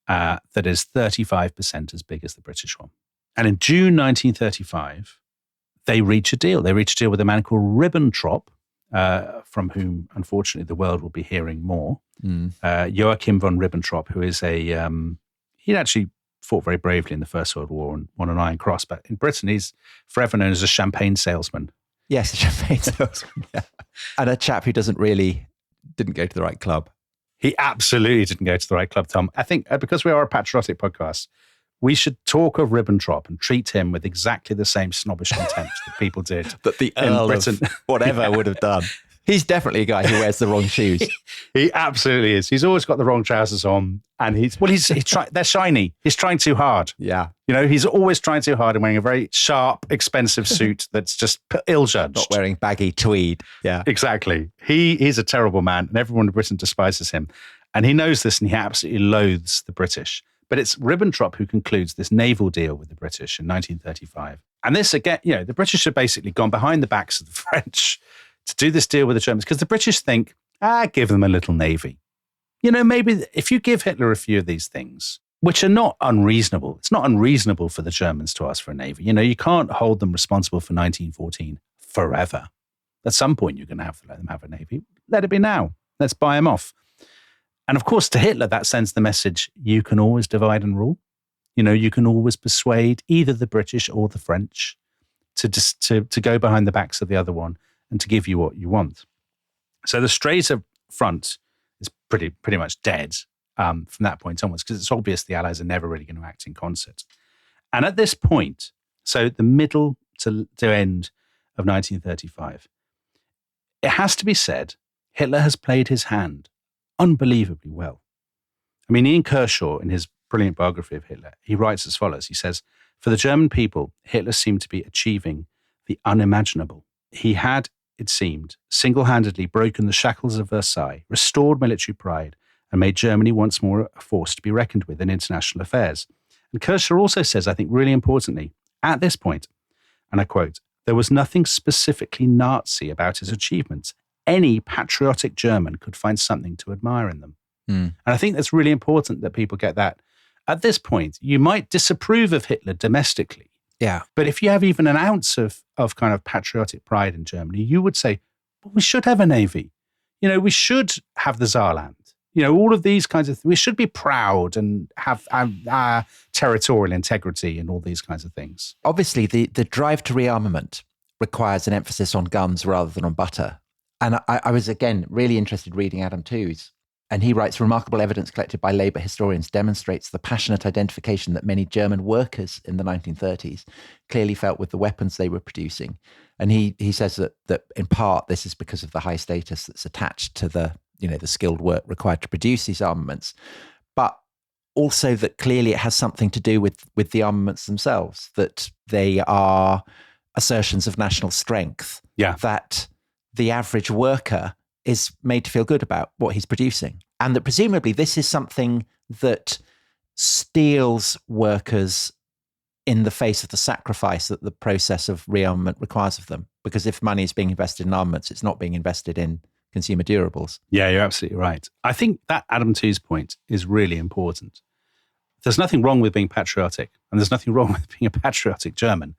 that is 35% as big as the British one. And in June 1935, they reach a deal. They reach a deal with a man called Ribbentrop, from whom, unfortunately, the world will be hearing more. Joachim von Ribbentrop, who is he'd actually fought very bravely in the First World War and won an Iron Cross. But in Britain, he's forever known as a champagne salesman. Yes, a champagne salesman. Yeah. And a chap who didn't go to the right club. He absolutely didn't go to the right club, Tom. I think because we are a patriotic podcast, we should talk of Ribbentrop and treat him with exactly the same snobbish contempt that people did that the Earl of whatever would have done. He's definitely a guy who wears the wrong shoes. He absolutely is. He's always got the wrong trousers on, and they're shiny. He's trying too hard. Yeah, he's always trying too hard and wearing a very sharp, expensive suit that's just ill-judged. Not wearing baggy tweed. Yeah, exactly. He's a terrible man, and everyone in Britain despises him, and he knows this, and he absolutely loathes the British. But it's Ribbentrop who concludes this naval deal with the British in 1935. And this, again, the British have basically gone behind the backs of the French to do this deal with the Germans, because the British think, give them a little navy. Maybe if you give Hitler a few of these things, which are not unreasonable, it's not unreasonable for the Germans to ask for a navy. You can't hold them responsible for 1914 forever. At some point, you're going to have to let them have a navy. Let it be now. Let's buy them off. And of course, to Hitler, that sends the message, you can always divide and rule. You can always persuade either the British or the French to go behind the backs of the other one and to give you what you want. So the Straits front is pretty much dead from that point onwards, because it's obvious the Allies are never really going to act in concert. And at this point, so the middle to end of 1935, it has to be said, Hitler has played his hand unbelievably well. I mean, Ian Kershaw, in his brilliant biography of Hitler, he writes as follows. He says, for the German people, Hitler seemed to be achieving the unimaginable. He had, it seemed, single-handedly broken the shackles of Versailles, restored military pride, and made Germany once more a force to be reckoned with in international affairs. And Kershaw also says, I think really importantly, at this point, and I quote, there was nothing specifically Nazi about his achievements. Any patriotic German could find something to admire in them. And I think that's really important that people get that. At this point, you might disapprove of Hitler domestically. Yeah. But if you have even an ounce of kind of patriotic pride in Germany, you would say, well, we should have a navy. We should have the Saarland. All of these kinds of things. We should be proud and have our territorial integrity and all these kinds of things. Obviously, the drive to rearmament requires an emphasis on guns rather than on butter. And I was, again, really interested reading Adam Tooze. And he writes, remarkable evidence collected by Labour historians demonstrates the passionate identification that many German workers in the 1930s clearly felt with the weapons they were producing. And he says that in part, this is because of the high status that's attached to the skilled work required to produce these armaments, but also that clearly it has something to do with the armaments themselves, that they are assertions of national strength, that the average worker is made to feel good about what he's producing. And that presumably this is something that steels workers in the face of the sacrifice that the process of rearmament requires of them. Because if money is being invested in armaments, it's not being invested in consumer durables. Yeah, you're absolutely right. I think that Adam Tooze's point is really important. There's nothing wrong with being patriotic, and there's nothing wrong with being a patriotic German.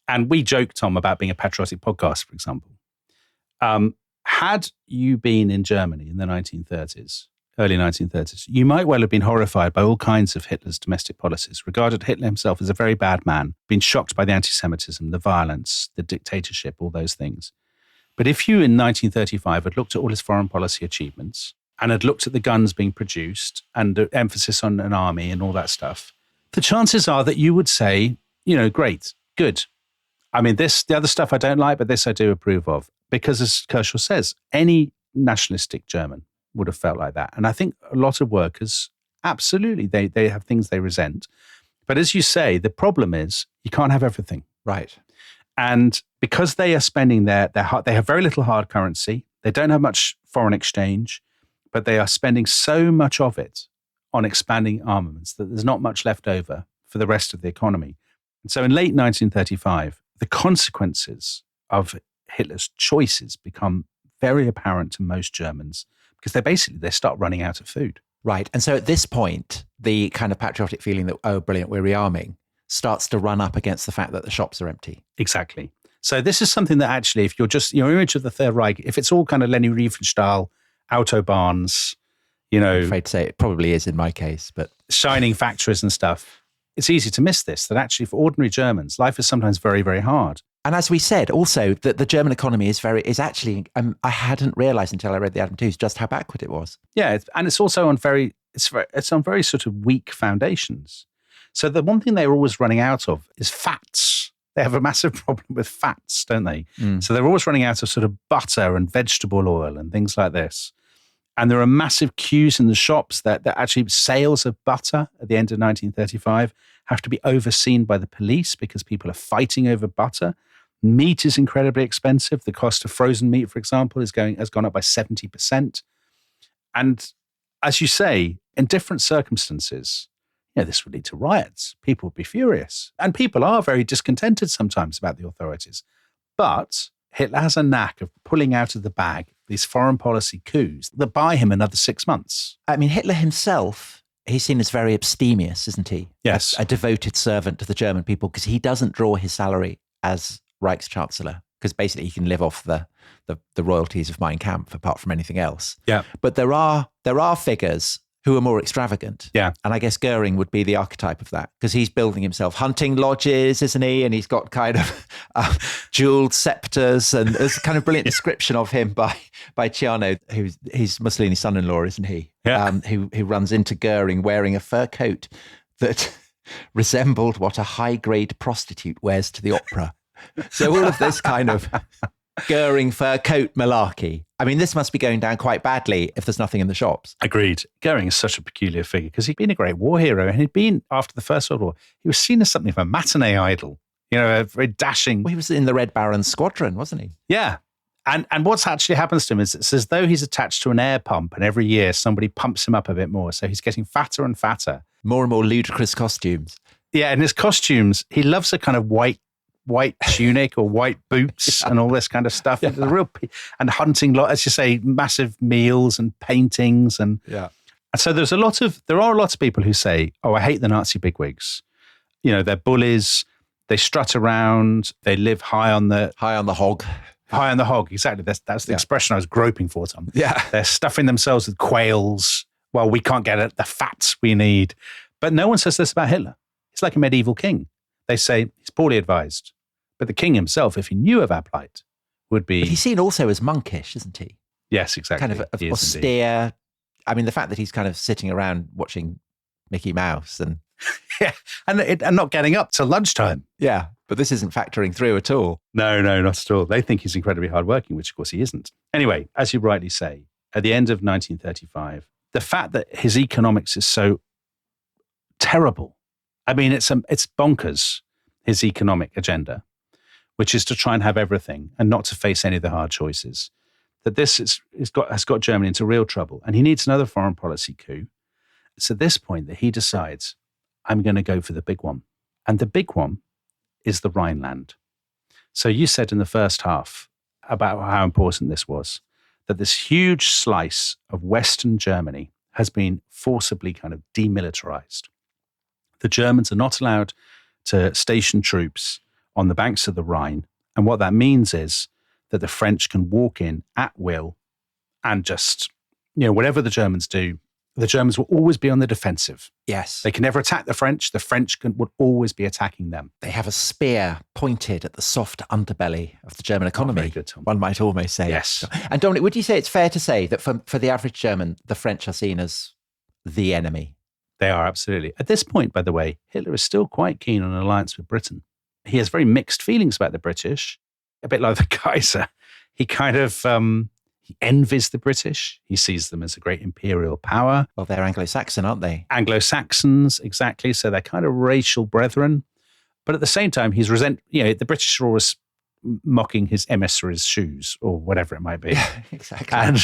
And we joke, Tom, about being a patriotic podcast, for example. Had you been in Germany in the 1930s, early 1930s, you might well have been horrified by all kinds of Hitler's domestic policies, regarded Hitler himself as a very bad man, been shocked by the anti-Semitism, the violence, the dictatorship, all those things. But if you in 1935 had looked at all his foreign policy achievements and had looked at the guns being produced and the emphasis on an army and all that stuff, the chances are that you would say, great, good. I mean, the other stuff I don't like, but this I do approve of. Because as Kershaw says, any nationalistic German would have felt like that. And I think a lot of workers, absolutely, they have things they resent. But as you say, the problem is you can't have everything. Right. And because they are spending they have very little hard currency. They don't have much foreign exchange, but they are spending so much of it on expanding armaments that there's not much left over for the rest of the economy. And so in late 1935, the consequences of Hitler's choices become very apparent to most Germans because they start running out of food. Right. And so at this point, the kind of patriotic feeling that, oh, brilliant, we're rearming, starts to run up against the fact that the shops are empty. Exactly. So this is something that actually, if you're just, your image of the Third Reich, if it's all kind of Leni Riefenstahl, Autobahns, I'm afraid to say it probably is in my case, but shining factories and stuff, it's easy to miss this, that actually for ordinary Germans, life is sometimes very, very hard. And as we said, also that the German economy is actually, I hadn't realised until I read the Adam Tooze just how backward it was. Yeah, and it's also on very sort of weak foundations. So the one thing they're always running out of is fats. They have a massive problem with fats, don't they? So they're always running out of sort of butter and vegetable oil and things like this. And there are massive queues in the shops that actually sales of butter at the end of 1935 have to be overseen by the police because people are fighting over butter. Meat is incredibly expensive. The cost of frozen meat, for example, has gone up by 70%. And as you say, in different circumstances, this would lead to riots. People would be furious. And people are very discontented sometimes about the authorities. But Hitler has a knack of pulling out of the bag these foreign policy coups that buy him another 6 months. I mean, Hitler himself, he's seen as very abstemious, isn't he? Yes. A devoted servant to the German people because he doesn't draw his salary as Reichschancellor because basically he can live off the royalties of Mein Kampf apart from anything else. Yeah. But there are figures who are more extravagant. Yeah. And I guess Goering would be the archetype of that because he's building himself hunting lodges, isn't he? And he's got kind of jeweled scepters. And there's a kind of brilliant description of him by Ciano, he's Mussolini's son-in-law, isn't he? Yeah. Who runs into Goering wearing a fur coat that resembled what a high-grade prostitute wears to the opera. So all of this kind of Goering fur coat malarkey. I mean, this must be going down quite badly if there's nothing in the shops. Agreed. Goering is such a peculiar figure because he'd been a great war hero and he'd been, after the First World War, he was seen as something of a matinee idol, a very dashing. Well, he was in the Red Baron's squadron, wasn't he? Yeah. And what's actually happens to him is it's as though he's attached to an air pump and every year somebody pumps him up a bit more. So he's getting fatter and fatter. More and more ludicrous costumes. Yeah. And his costumes, he loves a kind of white tunic or white boots and all this kind of stuff. Yeah. And hunting, as you say, massive meals and paintings. And so there are a lot of people who say, oh, I hate the Nazi bigwigs. They're bullies. They strut around. They live high on the hog. High on the hog. Exactly. That's the expression I was groping for, Tom. Yeah. They're stuffing themselves with quails. Well, we can't get the fats we need. But no one says this about Hitler. He's like a medieval king. They say he's poorly advised. But the king himself, if he knew of our plight, would be... But he's seen also as monkish, isn't he? Yes, exactly. Kind of austere. Indeed. I mean, the fact that he's kind of sitting around watching Mickey Mouse and... yeah, and not getting up till lunchtime. Yeah, but this isn't factoring through at all. No, not at all. They think he's incredibly hardworking, which of course he isn't. Anyway, as you rightly say, at the end of 1935, the fact that his economics is so terrible, I mean, it's bonkers, his economic agenda, which is to try and have everything and not to face any of the hard choices, that this has got Germany into real trouble. And he needs another foreign policy coup. It's at this point that he decides, I'm going to go for the big one. And the big one is the Rhineland. So you said in the first half about how important this was, that this huge slice of Western Germany has been forcibly kind of demilitarized. The Germans are not allowed to station troops on the banks of the Rhine. And what that means is that the French can walk in at will and just, whatever the Germans do, the Germans will always be on the defensive. Yes. They can never attack the French. The French would always be attacking them. They have a spear pointed at the soft underbelly of the German economy. Very good, Tom. One might almost say. Yes. And Dominic, would you say it's fair to say that for the average German, the French are seen as the enemy? They are, absolutely. At this point, by the way, Hitler is still quite keen on an alliance with Britain. He has very mixed feelings about the British, a bit like the Kaiser. He kind of he envies the British. He sees them as a great imperial power. Well, they're Anglo-Saxon, aren't they? Anglo-Saxons, exactly. So they're kind of racial brethren. But at the same time, the British are always mocking his emissary's shoes or whatever it might be. Yeah, exactly. And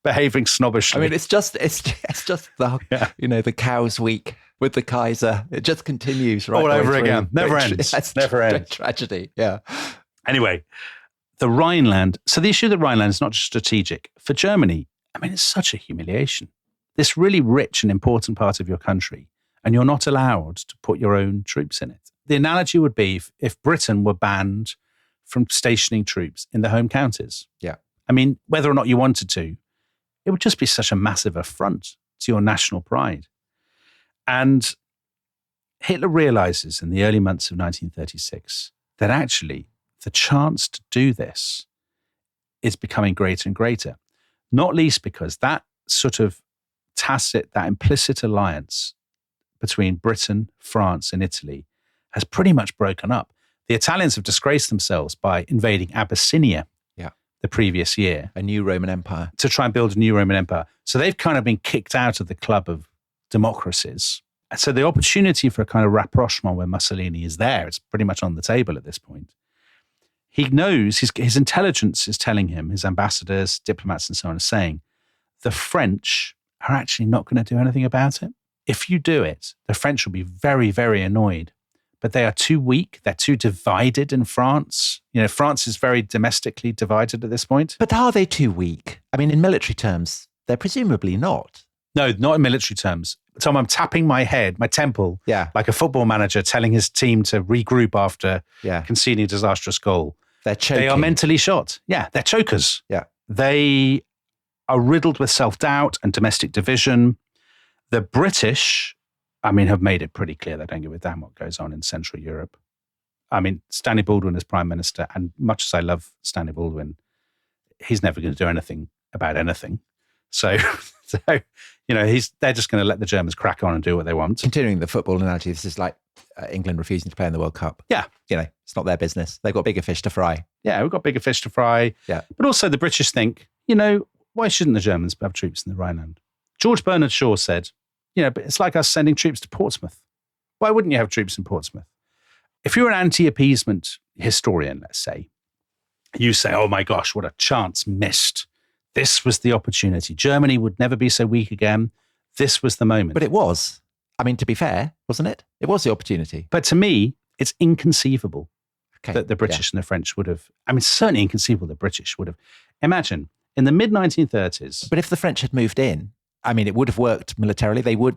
behaving snobbishly. I mean, it's just the the Cows Week with the Kaiser. It just continues right all the way over through. again. Never ends. That's Never ends. tragedy. Yeah. Anyway, the Rhineland. So the issue of the Rhineland is not just strategic. For Germany, I mean, it's such a humiliation. This really rich and important part of your country, and you're not allowed to put your own troops in it. The analogy would be if Britain were banned from stationing troops in the home counties. Yeah. I mean, whether or not you wanted to, it would just be such a massive affront to your national pride. And Hitler realizes in the early months of 1936 that actually the chance to do this is becoming greater and greater, not least because that sort of tacit, that implicit alliance between Britain, France, and Italy has pretty much broken up. The Italians have disgraced themselves by invading Abyssinia the previous year. A new Roman Empire. To try and build a new Roman Empire. So they've kind of been kicked out of the club of democracies. And so the opportunity for a kind of rapprochement where Mussolini is there, it's pretty much on the table at this point. He knows, his intelligence is telling him, his ambassadors, diplomats and so on are saying, the French are actually not going to do anything about it. If you do it, the French will be very, very annoyed. But they are too weak. They're too divided in France. France is very domestically divided at this point. But are they too weak? I mean, in military terms, they're presumably not. No, not in military terms. Tom, I'm tapping my head, my temple, like a football manager telling his team to regroup after conceding a disastrous goal. They're choking. They are mentally shot. Yeah, they're chokers. Yeah. They are riddled with self-doubt and domestic division. The British, have made it pretty clear they don't give a damn what goes on in Central Europe. Stanley Baldwin is Prime Minister, and much as I love Stanley Baldwin, he's never going to do anything about anything. So they're just going to let the Germans crack on and do what they want. Continuing the football analogy, this is like England refusing to play in the World Cup. Yeah. It's not their business. They've got bigger fish to fry. Yeah, we've got bigger fish to fry. Yeah. But also the British think, why shouldn't the Germans have troops in the Rhineland? George Bernard Shaw said, but it's like us sending troops to Portsmouth. Why wouldn't you have troops in Portsmouth? If you're an anti-appeasement historian, let's say, you say, oh my gosh, what a chance missed. This was the opportunity. Germany would never be so weak again. This was the moment. But it was. To be fair, wasn't it? It was the opportunity. But to me, it's inconceivable that the British and the French would have, certainly inconceivable the British would have. Imagine, in the mid-1930s. But if the French had moved in, it would have worked militarily. They would,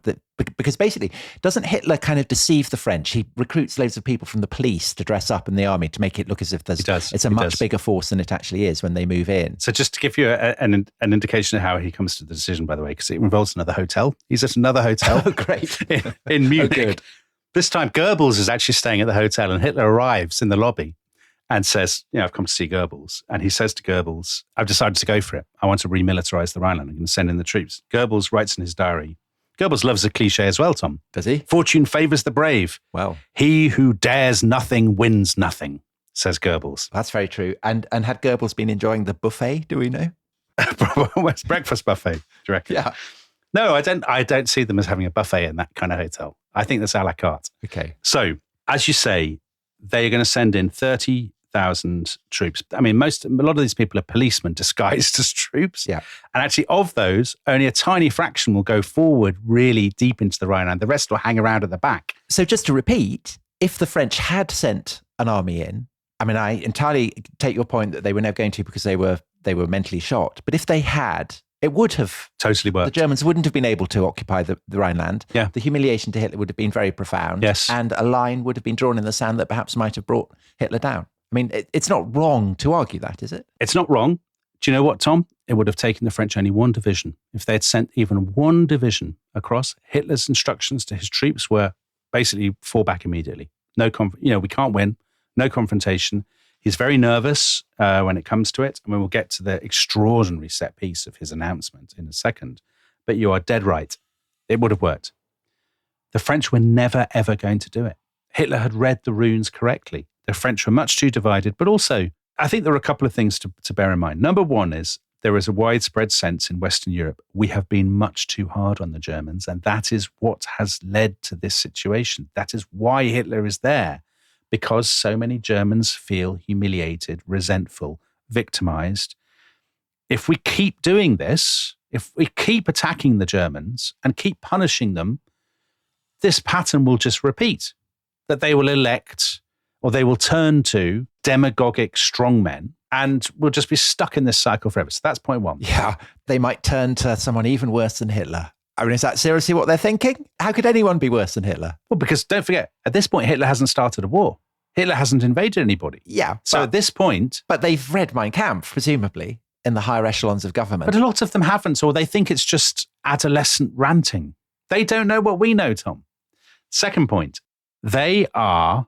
because basically, doesn't Hitler kind of deceive the French? He recruits loads of people from the police to dress up in the army to make it look as if it's a much bigger force than it actually is when they move in. So just to give you an indication of how he comes to the decision, by the way, because it involves another hotel. He's at another hotel. Oh, great. in Munich. Oh, good. This time, Goebbels is actually staying at the hotel, and Hitler arrives in the lobby and says, I've come to see Goebbels. And he says to Goebbels, I've decided to go for it. I want to remilitarize the Rhineland. I'm going to send in the troops. Goebbels writes in his diary. Goebbels loves a cliche as well, Tom. Does he? Fortune favors the brave. Well, he who dares nothing wins nothing, says Goebbels. That's very true. And had Goebbels been enjoying the buffet, do we know? It's breakfast buffet, do you reckon? Yeah. No, I don't see them as having a buffet in that kind of hotel. I think that's a la carte. Okay. So, as you say, they're going to send in 30,000 troops. A lot of these people are policemen disguised as troops. Yeah. And actually, of those, only a tiny fraction will go forward really deep into the Rhineland. The rest will hang around at the back. So just to repeat, if the French had sent an army in, I entirely take your point that they were never going to because they were mentally shot. But if they had, it would have totally worked. The Germans wouldn't have been able to occupy the Rhineland. Yeah. The humiliation to Hitler would have been very profound. Yes. And a line would have been drawn in the sand that perhaps might have brought Hitler down. It's not wrong to argue that, is it? It's not wrong. Do you know what, Tom? It would have taken the French only one division. If they had sent even one division across, Hitler's instructions to his troops were basically fall back immediately. We can't win. No confrontation. He's very nervous when it comes to it. We'll get to the extraordinary set piece of his announcement in a second. But you are dead right. It would have worked. The French were never, ever going to do it. Hitler had read the runes correctly. The French were much too divided, but also I think there are a couple of things to bear in mind. Number one is there is a widespread sense in Western Europe, we have been much too hard on the Germans, and that is what has led to this situation. That is why Hitler is there. because so many Germans feel humiliated, resentful, victimized. If we keep doing this, if we keep attacking the Germans and keep punishing them, this pattern will just repeat, that they will elect or they will turn to demagogic strongmen and we'll just be stuck in this cycle forever. So that's point one. Yeah, they might turn to someone even worse than Hitler. I mean, is that seriously what they're thinking? How could anyone be worse than Hitler? Well, because don't forget, at this point, Hitler hasn't started a war. Hitler hasn't invaded anybody. Yeah. So at this point... But they've read Mein Kampf, presumably, in the higher echelons of government. But a lot of them haven't, or they think it's just adolescent ranting. They don't know what we know, Tom. Second point, they are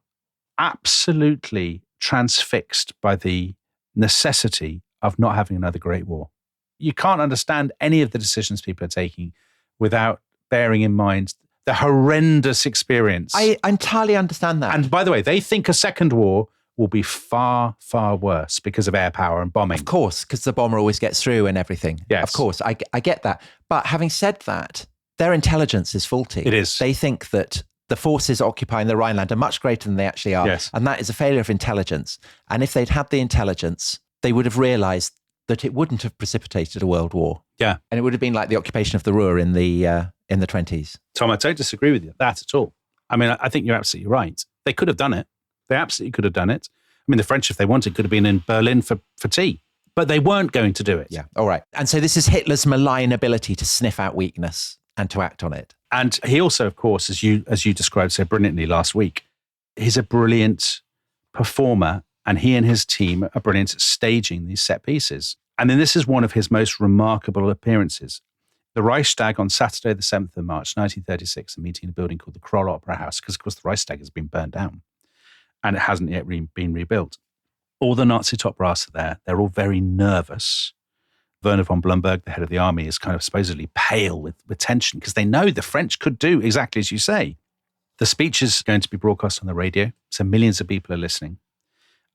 absolutely transfixed by the necessity of not having another great war. You can't understand any of the decisions people are taking without bearing in mind the horrendous experience. I entirely understand that. And by the way, they think a second war will be far, far worse because of air power and bombing. Of course, because the bomber always gets through and everything. Yes. Of course, I get that. But having said that, their intelligence is faulty. It is. They think that the forces occupying the Rhineland are much greater than they actually are. Yes. And that is a failure of intelligence. And if they'd had the intelligence, they would have realized that it wouldn't have precipitated a world war. Yeah. And it would have been like the occupation of the Ruhr in the 20s. Tom, I don't disagree with you that at all. I mean, I think you're absolutely right. They could have done it. They absolutely could have done it. I mean, the French, if they wanted, could have been in Berlin for tea. But they weren't going to do it. Yeah, all right. And so this is Hitler's malign ability to sniff out weakness and to act on it. And he also, of course, as you described so brilliantly last week, he's a brilliant performer and he and his team are brilliant at staging these set pieces. And then this is one of his most remarkable appearances. The Reichstag on Saturday, the 7th of March, 1936, a meeting in a building called the Kroll Opera House, because, of course, the Reichstag has been burned down and it hasn't yet been rebuilt. All the Nazi top brass are there. They're all very nervous. Werner von Blomberg, the head of the army, is kind of supposedly pale with tension because they know the French could do exactly as you say. The speech is going to be broadcast on the radio, so millions of people are listening.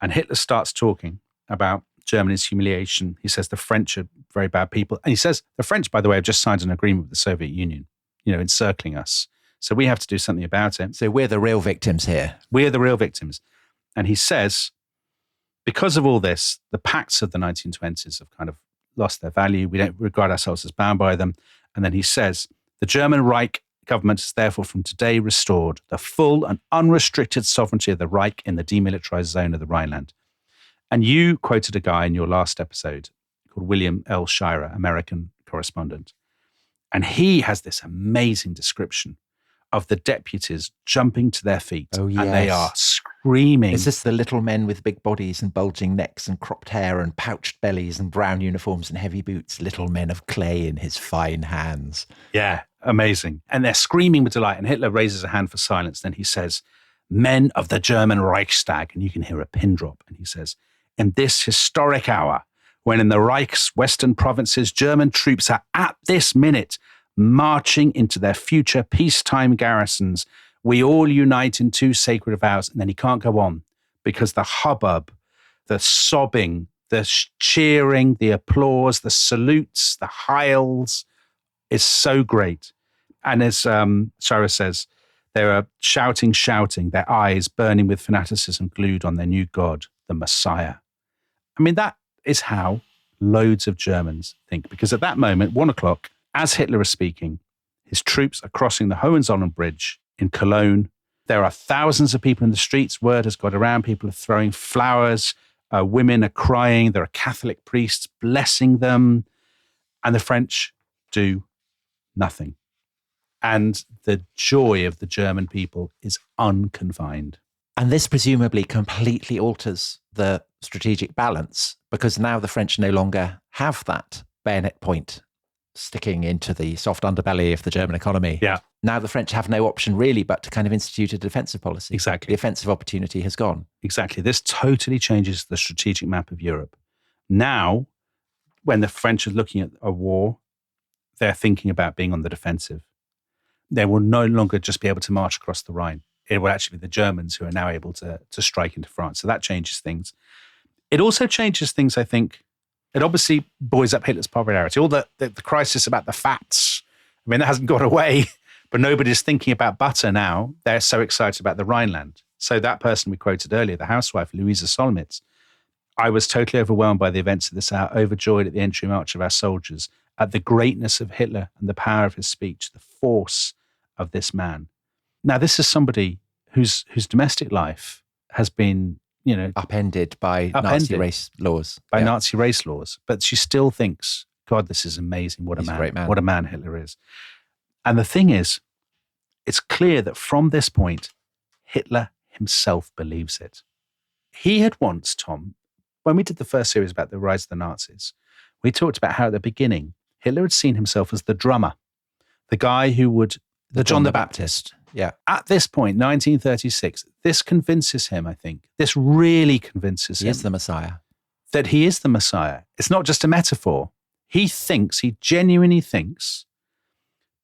And Hitler starts talking about Germany's humiliation. He says the French are very bad people. And he says the French, by the way, have just signed an agreement with the Soviet Union, encircling us. So we have to do something about it. So we're the real victims here. We're the real victims. And he says, because of all this, the pacts of the 1920s have kind of lost their value. We don't regard ourselves as bound by them. And then he says, the German Reich government has therefore from today restored the full and unrestricted sovereignty of the Reich in the demilitarized zone of the Rhineland. And you quoted a guy in your last episode called William L. Shirer, American correspondent. And he has this amazing description of the deputies jumping to their feet. Oh, yes. And they are screaming. Is this the little men with big bodies and bulging necks and cropped hair and pouched bellies and brown uniforms and heavy boots, little men of clay in his fine hands? Yeah, amazing. And they're screaming with delight. And Hitler raises a hand for silence. Then he says, men of the German Reichstag. And you can hear a pin drop. And he says, in this historic hour, when in the Reich's western provinces, German troops are at this minute marching into their future peacetime garrisons, we all unite in two sacred vows. And then he can't go on because the hubbub, the sobbing, the cheering, the applause, the salutes, the heils is so great. And as Shirer says, they are shouting, their eyes burning with fanaticism glued on their new God, the Messiah. I mean, that is how loads of Germans think, because at that moment, 1 o'clock, as Hitler is speaking, his troops are crossing the Hohenzollern Bridge in Cologne. There are thousands of people in the streets. Word has got around. People are throwing flowers. Women are crying. There are Catholic priests blessing them. And the French do nothing. And the joy of the German people is unconfined. And this presumably completely alters the strategic balance, because now the French no longer have that bayonet point sticking into the soft underbelly of the German economy. Yeah. Now the French have no option really but to kind of institute a defensive policy. Exactly. The offensive opportunity has gone. Exactly. This totally changes the strategic map of Europe. Now, when the French are looking at a war, they're thinking about being on the defensive. They will no longer just be able to march across the Rhine. It will actually be the Germans who are now able to strike into France. So that changes things. It also changes things, I think. It obviously buoys up Hitler's popularity. All the crisis about the fats, that hasn't gone away, but nobody's thinking about butter now. They're so excited about the Rhineland. So that person we quoted earlier, the housewife, Louisa Solmitz, I was totally overwhelmed by the events of this hour, overjoyed at the entry march of our soldiers, at the greatness of Hitler and the power of his speech, the force of this man. Now, this is somebody whose domestic life has been, upended by Nazi race laws. Nazi race laws. But she still thinks, God, this is amazing. What a man. Great man. What a man Hitler is. And the thing is, it's clear that from this point, Hitler himself believes it. He had once, Tom, when we did the first series about the rise of the Nazis, we talked about how at the beginning, Hitler had seen himself as the drummer, the guy who would... The John the Baptist. Yeah. At this point, 1936, this convinces him, I think. This really convinces him. He is the Messiah. That he is the Messiah. It's not just a metaphor. He genuinely thinks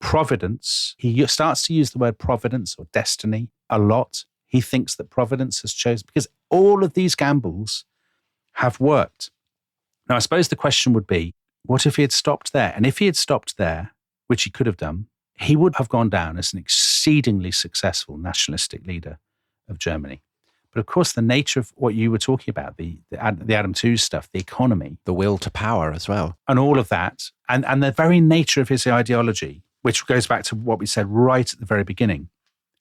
providence, he starts to use the word providence or destiny a lot. He thinks that providence has chosen, because all of these gambles have worked. Now, I suppose the question would be, what if he had stopped there? And if he had stopped there, which he could have done, he would have gone down as an exceedingly successful nationalistic leader of Germany. But of course, the nature of what you were talking about, the Adam Tooze stuff, the economy. The will to power as well. And all of that, and the very nature of his ideology, which goes back to what we said right at the very beginning,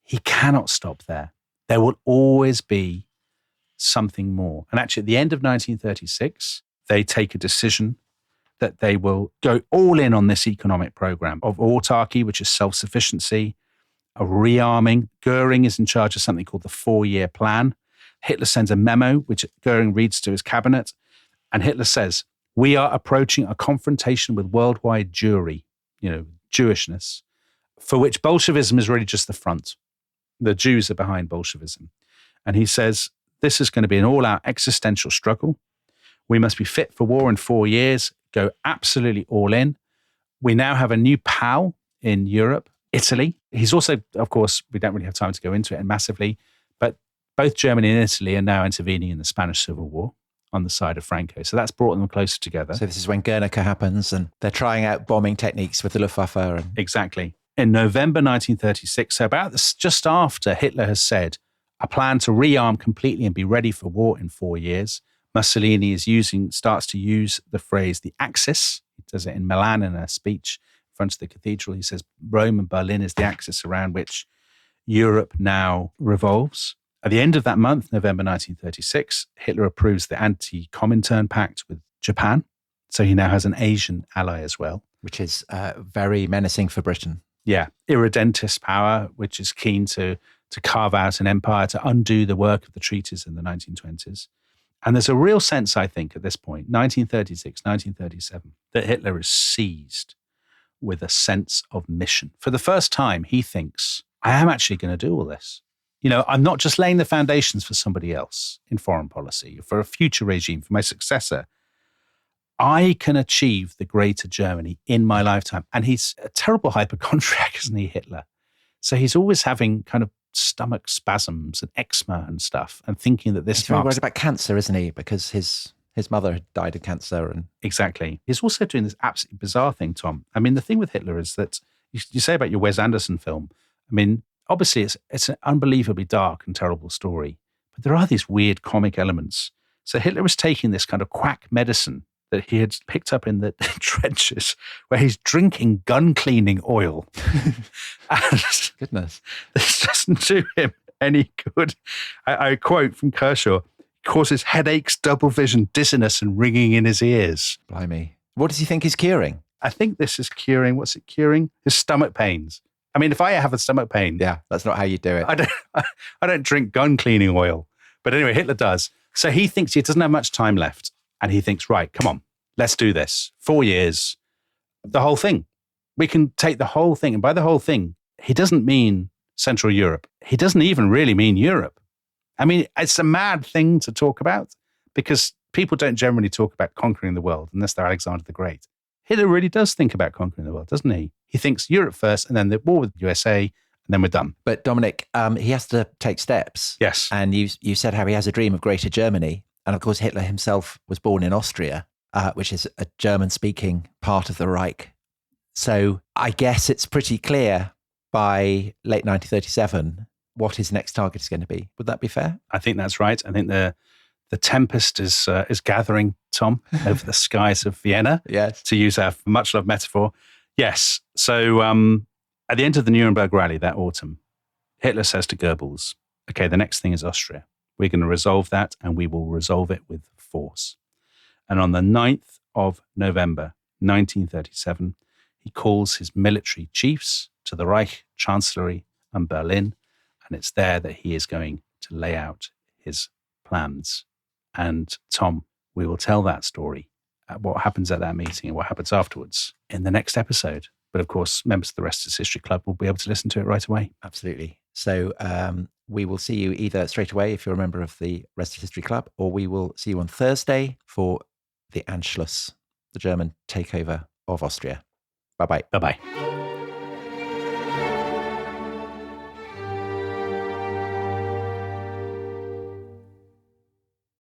he cannot stop there. There will always be something more. And actually, at the end of 1936, they take a decision that they will go all in on this economic program of autarky, which is self-sufficiency, of rearming. Goering is in charge of something called the 4-year plan. Hitler sends a memo, which Goering reads to his cabinet. And Hitler says, we are approaching a confrontation with worldwide Jewry, Jewishness, for which Bolshevism is really just the front. The Jews are behind Bolshevism. And he says, this is going to be an all-out existential struggle. We must be fit for war in 4 years, go absolutely all in. We now have a new pal in Europe, Italy. He's also, of course, we don't really have time to go into it massively, but both Germany and Italy are now intervening in the Spanish Civil War on the side of Franco. So that's brought them closer together. So this is when Guernica happens and they're trying out bombing techniques with the Luftwaffe. Exactly. In November 1936, so about this, just after Hitler has said a plan to rearm completely and be ready for war in 4 years, Mussolini starts to use the phrase the Axis. He does it in Milan in a speech in front of the cathedral. He says Rome and Berlin is the axis around which Europe now revolves. At the end of that month, November 1936, Hitler approves the Anti-Comintern Pact with Japan. So he now has an Asian ally as well. Which is very menacing for Britain. Yeah, irredentist power, which is keen to carve out an empire, to undo the work of the treaties in the 1920s. And there's a real sense, I think, at this point, 1936, 1937, that Hitler is seized with a sense of mission. For the first time, he thinks, I am actually going to do all this. I'm not just laying the foundations for somebody else in foreign policy, for a future regime, for my successor. I can achieve the greater Germany in my lifetime. And he's a terrible hypochondriac, isn't he, Hitler? So he's always having kind of stomach spasms and eczema and stuff, and thinking that this... He's very worried about cancer, isn't he? Because his mother had died of cancer. And exactly. He's also doing this absolutely bizarre thing, Tom. I mean, the thing with Hitler is that you say about your Wes Anderson film, I mean, obviously it's an unbelievably dark and terrible story, but there are these weird comic elements. So Hitler was taking this kind of quack medicine that he had picked up in the trenches, where he's drinking gun cleaning oil. And goodness, this doesn't do him any good. I quote from Kershaw, causes headaches, double vision, dizziness, and ringing in his ears. Blimey. What does he think he's curing? I think this is curing, what's it curing? His stomach pains. I mean, if I have a stomach pain... Yeah, that's not how you do it. I don't drink gun cleaning oil. But anyway, Hitler does. So he thinks he doesn't have much time left. And he thinks, right, come on, let's do this. 4 years, the whole thing. We can take the whole thing. And by the whole thing, he doesn't mean Central Europe. He doesn't even really mean Europe. I mean, it's a mad thing to talk about because people don't generally talk about conquering the world unless they're Alexander the Great. Hitler really does think about conquering the world, doesn't he? He thinks Europe first and then the war with the USA, and then we're done. But Dominic, he has to take steps. Yes. And you said how he has a dream of greater Germany. And of course, Hitler himself was born in Austria, which is a German-speaking part of the Reich. So I guess it's pretty clear by late 1937 what his next target is going to be. Would that be fair? I think that's right. I think the tempest is gathering, Tom, over the skies of Vienna. Yes. To use our much loved metaphor. Yes. So at the end of the Nuremberg rally that autumn, Hitler says to Goebbels, okay, the next thing is Austria. We're going to resolve that, and we will resolve it with force. And on the 9th of November, 1937, he calls his military chiefs to the Reich Chancellery and Berlin, and it's there that he is going to lay out his plans. And Tom, we will tell that story, what happens at that meeting and what happens afterwards in the next episode. But of course, members of the Rest is History Club will be able to listen to it right away. Absolutely. So we will see you either straight away if you're a member of the Rest is History Club, or we will see you on Thursday for the Anschluss, the German takeover of Austria. Bye-bye. Bye-bye.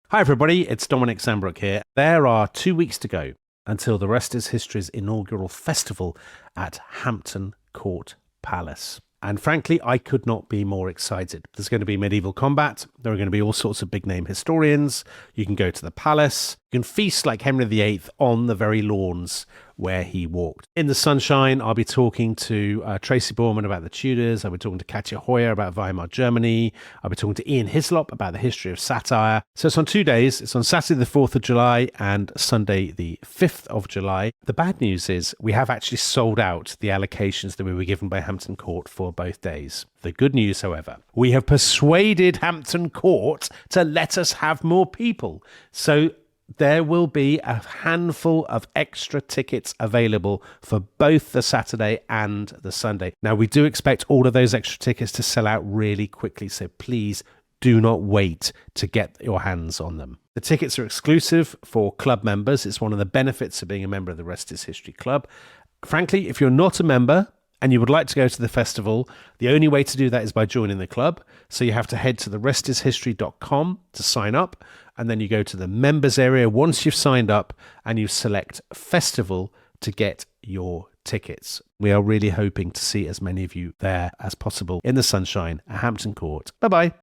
Hi everybody, it's Dominic Sambrook here. There are 2 weeks to go until the Rest is History's inaugural festival at Hampton Court Palace. And frankly, I could not be more excited. There's going to be medieval combat. There are going to be all sorts of big name historians. You can go to the palace. You can feast like Henry VIII on the very lawns where he walked. In the sunshine, I'll be talking to Tracy Borman about the Tudors. I'll be talking to Katja Hoyer about Weimar Germany. I'll be talking to Ian Hislop about the history of satire. So it's on 2 days. It's on Saturday the 4th of July and Sunday the 5th of July. The bad news is we have actually sold out the allocations that we were given by Hampton Court for both days. The good news, however, we have persuaded Hampton Court to let us have more people. So there will be a handful of extra tickets available for both the Saturday and the Sunday. Now, we do expect all of those extra tickets to sell out really quickly, so please do not wait to get your hands on them. The tickets are exclusive for club members. It's one of the benefits of being a member of the Rest is History Club. Frankly, if you're not a member and you would like to go to the festival, the only way to do that is by joining the club. So you have to head to therestishistory.com to sign up, and then you go to the members area once you've signed up and you select festival to get your tickets. We are really hoping to see as many of you there as possible in the sunshine at Hampton Court. Bye-bye.